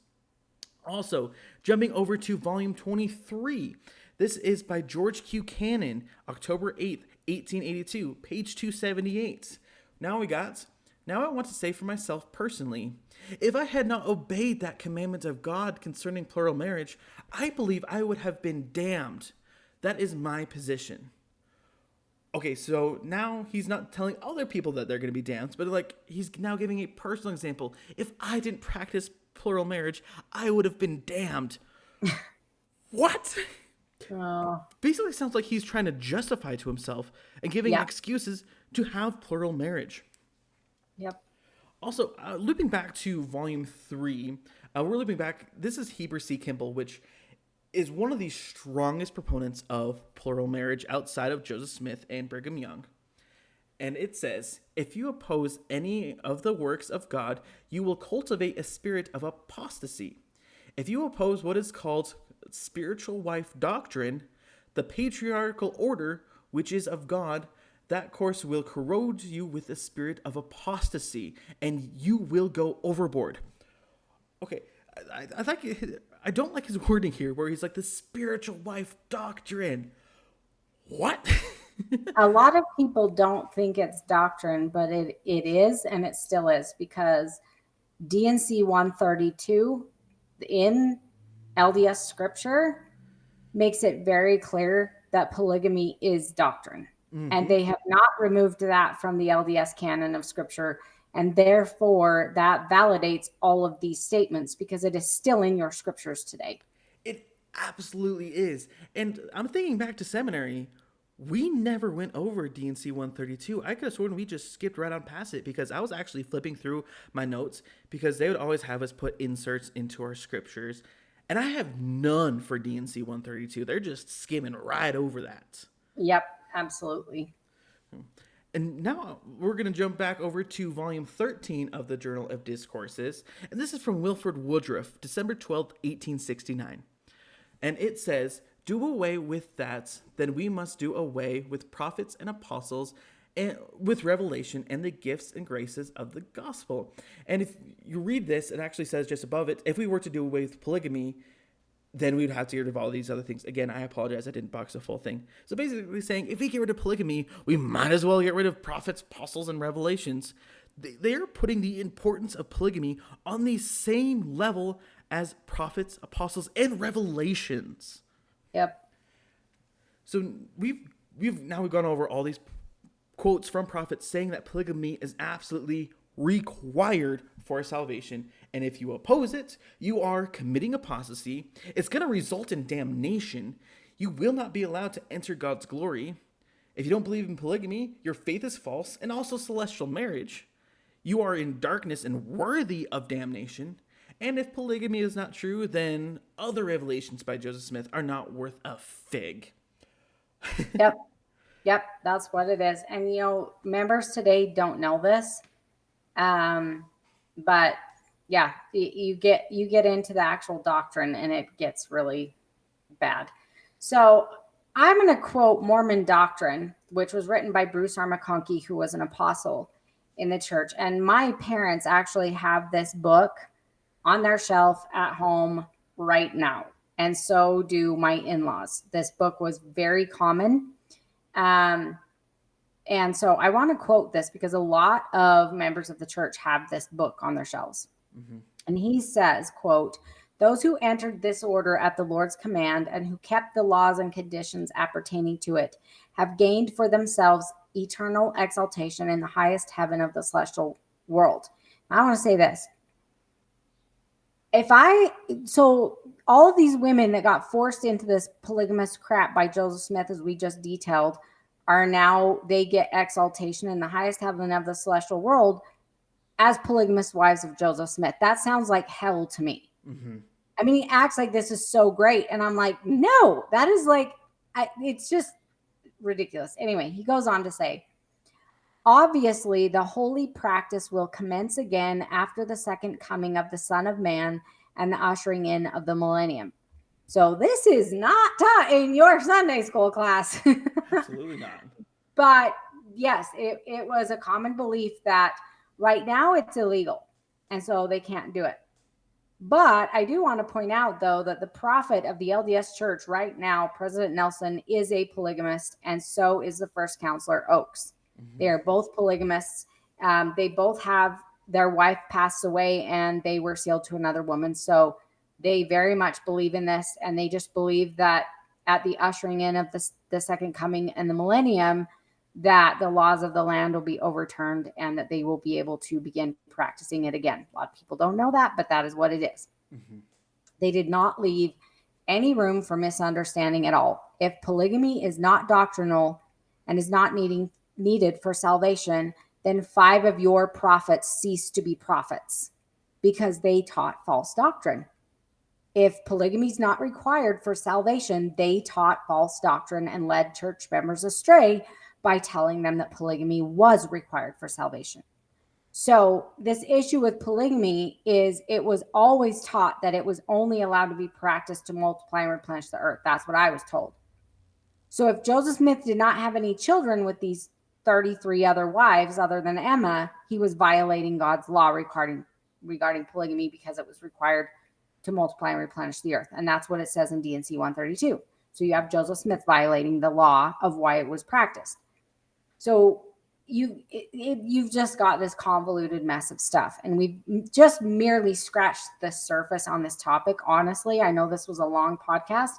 Also, jumping over to volume 23. This is by George Q. Cannon, October 8th, 1882, page 278. Now I want to say for myself personally, if I had not obeyed that commandment of God concerning plural marriage, I believe I would have been damned. That is my position. Okay, so now he's not telling other people that they're going to be damned, but he's now giving a personal example. If I didn't practice plural marriage, I would have been damned. What? Basically sounds like he's trying to justify to himself and giving excuses to have plural marriage. Yep. Also, looping back to volume 3, we're looping back. This is Heber C. Kimball, which is one of the strongest proponents of plural marriage outside of Joseph Smith and Brigham Young. And it says, if you oppose any of the works of God, you will cultivate a spirit of apostasy. If you oppose what is called spiritual wife doctrine, the patriarchal order, which is of God, that course will corrode you with the spirit of apostasy, and you will go overboard. Okay, I like I don't like his wording here, where he's like the spiritual wife doctrine. What? A lot of people don't think it's doctrine, but it is, and it still is, because D&C 132 in LDS scripture makes it very clear that polygamy is doctrine. And they have not removed that from the LDS canon of scripture. And therefore, that validates all of these statements because it is still in your scriptures today. It absolutely is. And I'm thinking back to seminary. We never went over D&C 132. I could have sworn we just skipped right on past it because I was actually flipping through my notes because they would always have us put inserts into our scriptures. And I have none for D&C 132. They're just skimming right over that. Yep, absolutely. And now we're going to jump back over to volume 13 of the Journal of Discourses. And this is from Wilford Woodruff, December 12th, 1869. And it says, "Do away with that, then we must do away with prophets and apostles, and with revelation and the gifts and graces of the gospel." And if you read this, it actually says just above it, if we were to do away with polygamy, then we'd have to get rid of all these other things. Again, I apologize, I didn't box the full thing. So basically saying, if we get rid of polygamy, we might as well get rid of prophets, apostles, and revelations. They are putting the importance of polygamy on the same level as prophets, apostles, and revelations. Yep. So we've gone over all these quotes from prophets saying that polygamy is absolutely required for salvation, and if you oppose it, you are committing apostasy. It's going to result in damnation. You will not be allowed to enter God's glory. If you don't believe in polygamy, your faith is false, and also celestial marriage. You are in darkness and worthy of damnation. And if polygamy is not true, then other revelations by Joseph Smith are not worth a fig. Yep, that's what it is. And members today don't know this. But yeah, you get into the actual doctrine and it gets really bad. So I'm going to quote Mormon Doctrine, which was written by Bruce R. McConkie, who was an apostle in the church. And my parents actually have this book on their shelf at home right now. And so do my in-laws. This book was very common. And so I want to quote this because a lot of members of the church have this book on their shelves. Mm-hmm. And he says, quote, "Those who entered this order at the Lord's command and who kept the laws and conditions appertaining to it have gained for themselves eternal exaltation in the highest heaven of the celestial world." I want to say this. So all of these women that got forced into this polygamous crap by Joseph Smith, as we just detailed, are now, they get exaltation in the highest heaven of the celestial world as polygamous wives of Joseph Smith. That sounds like hell to me. Mm-hmm. I mean, he acts like this is so great. And I'm like, no, that is like, it's just ridiculous. Anyway, he goes on to say, "Obviously, the holy practice will commence again after the second coming of the Son of Man and the ushering in of the millennium." So this is not taught in your Sunday school class. Absolutely not. But yes, it was a common belief that right now it's illegal, and so they can't do it. But I do want to point out, though, that the prophet of the LDS Church right now, President Nelson, is a polygamist, and so is the first counselor, Oakes. Mm-hmm. They are both polygamists. They both have their wife passed away, and they were sealed to another woman. So they very much believe in this, and they just believe that at the ushering in of the second coming and the millennium, that the laws of the land will be overturned and that they will be able to begin practicing it again. A lot of people don't know that, but that is what it is. Mm-hmm. They did not leave any room for misunderstanding at all. If polygamy is not doctrinal and is not needed for salvation, then 5 of your prophets cease to be prophets because they taught false doctrine. If polygamy is not required for salvation, they taught false doctrine and led church members astray by telling them that polygamy was required for salvation. So this issue with polygamy is it was always taught that it was only allowed to be practiced to multiply and replenish the earth. That's what I was told. So if Joseph Smith did not have any children with these 33 other wives other than Emma, he was violating God's law regarding polygamy because it was required to multiply and replenish the earth. And that's what it says in D&C 132. So you have Joseph Smith violating the law of why it was practiced. So you've just got this convoluted mess of stuff, and we've just merely scratched the surface on this topic. Honestly, I know this was a long podcast,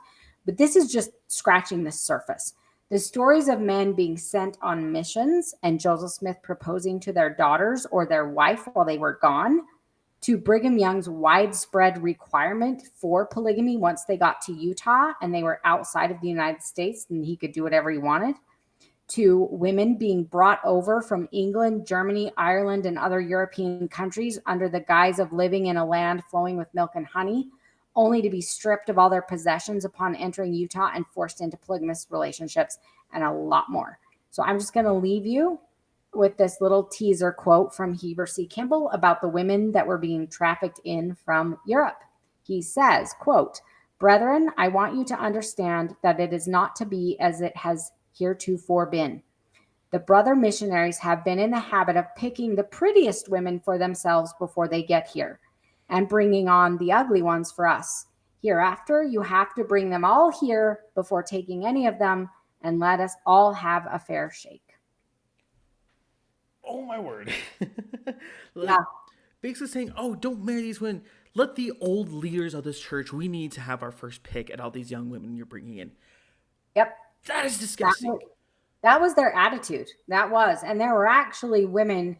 but this is just scratching the surface. The stories of men being sent on missions and Joseph Smith proposing to their daughters or their wife while they were gone, to Brigham Young's widespread requirement for polygamy once they got to Utah and they were outside of the United States and he could do whatever he wanted, to women being brought over from England, Germany, Ireland, and other European countries under the guise of living in a land flowing with milk and honey, only to be stripped of all their possessions upon entering Utah and forced into polygamous relationships, and a lot more. So I'm just going to leave you with this little teaser quote from Heber C. Kimball about the women that were being trafficked in from Europe. He says, quote, "Brethren, I want you to understand that it is not to be as it has heretofore been. The brother missionaries have been in the habit of picking the prettiest women for themselves before they get here and bringing on the ugly ones for us. Hereafter, you have to bring them all here before taking any of them, and let us all have a fair shake." Oh my word. Like, Yeah. basically saying, oh, don't marry these women. Let the old leaders of this church, we need to have our first pick at all these young women you're bringing in. Yep. That is That disgusting. was, that was their attitude. That was. And there were actually women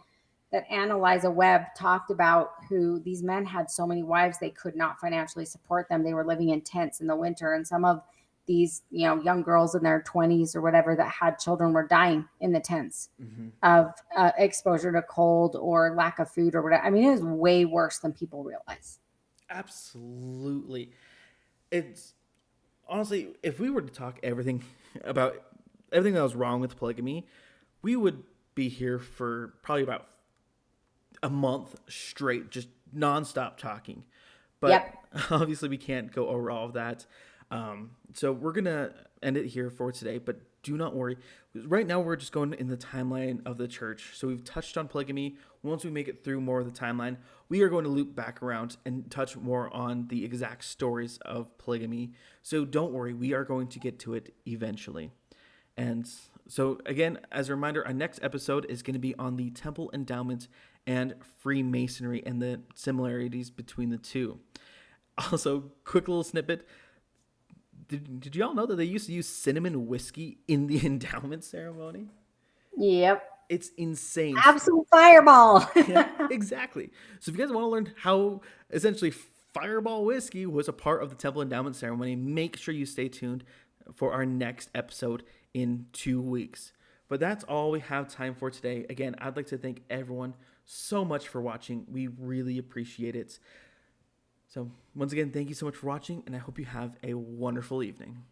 that Annalisa Webb talked about who these men had so many wives they could not financially support them. They were living in tents in the winter, and some of these young girls in their 20s or whatever that had children were dying in the tents of exposure to cold or lack of food or whatever. I mean, it was way worse than people realize. Absolutely. It's honestly, if we were to talk about everything that was wrong with polygamy, we would be here for probably about a month straight, just nonstop talking. But Yep. obviously, we can't go over all of that. So we're gonna end it here for today. But do not worry. Right now, we're just going in the timeline of the church. So we've touched on polygamy. Once we make it through more of the timeline, we are going to loop back around and touch more on the exact stories of polygamy. So don't worry. We are going to get to it eventually. And so, again, as a reminder, our next episode is going to be on the temple endowment and Freemasonry and the similarities between the two. Also, quick little snippet. Did y'all know that they used to use cinnamon whiskey in the endowment ceremony? Yep. It's insane. Absolute fireball. Yeah, exactly. So if you guys want to learn how essentially Fireball whiskey was a part of the temple endowment ceremony, make sure you stay tuned for our next episode in 2 weeks. But that's all we have time for today. Again, I'd like to thank everyone so much for watching. We really appreciate it. So once again, thank you so much for watching, and I hope you have a wonderful evening.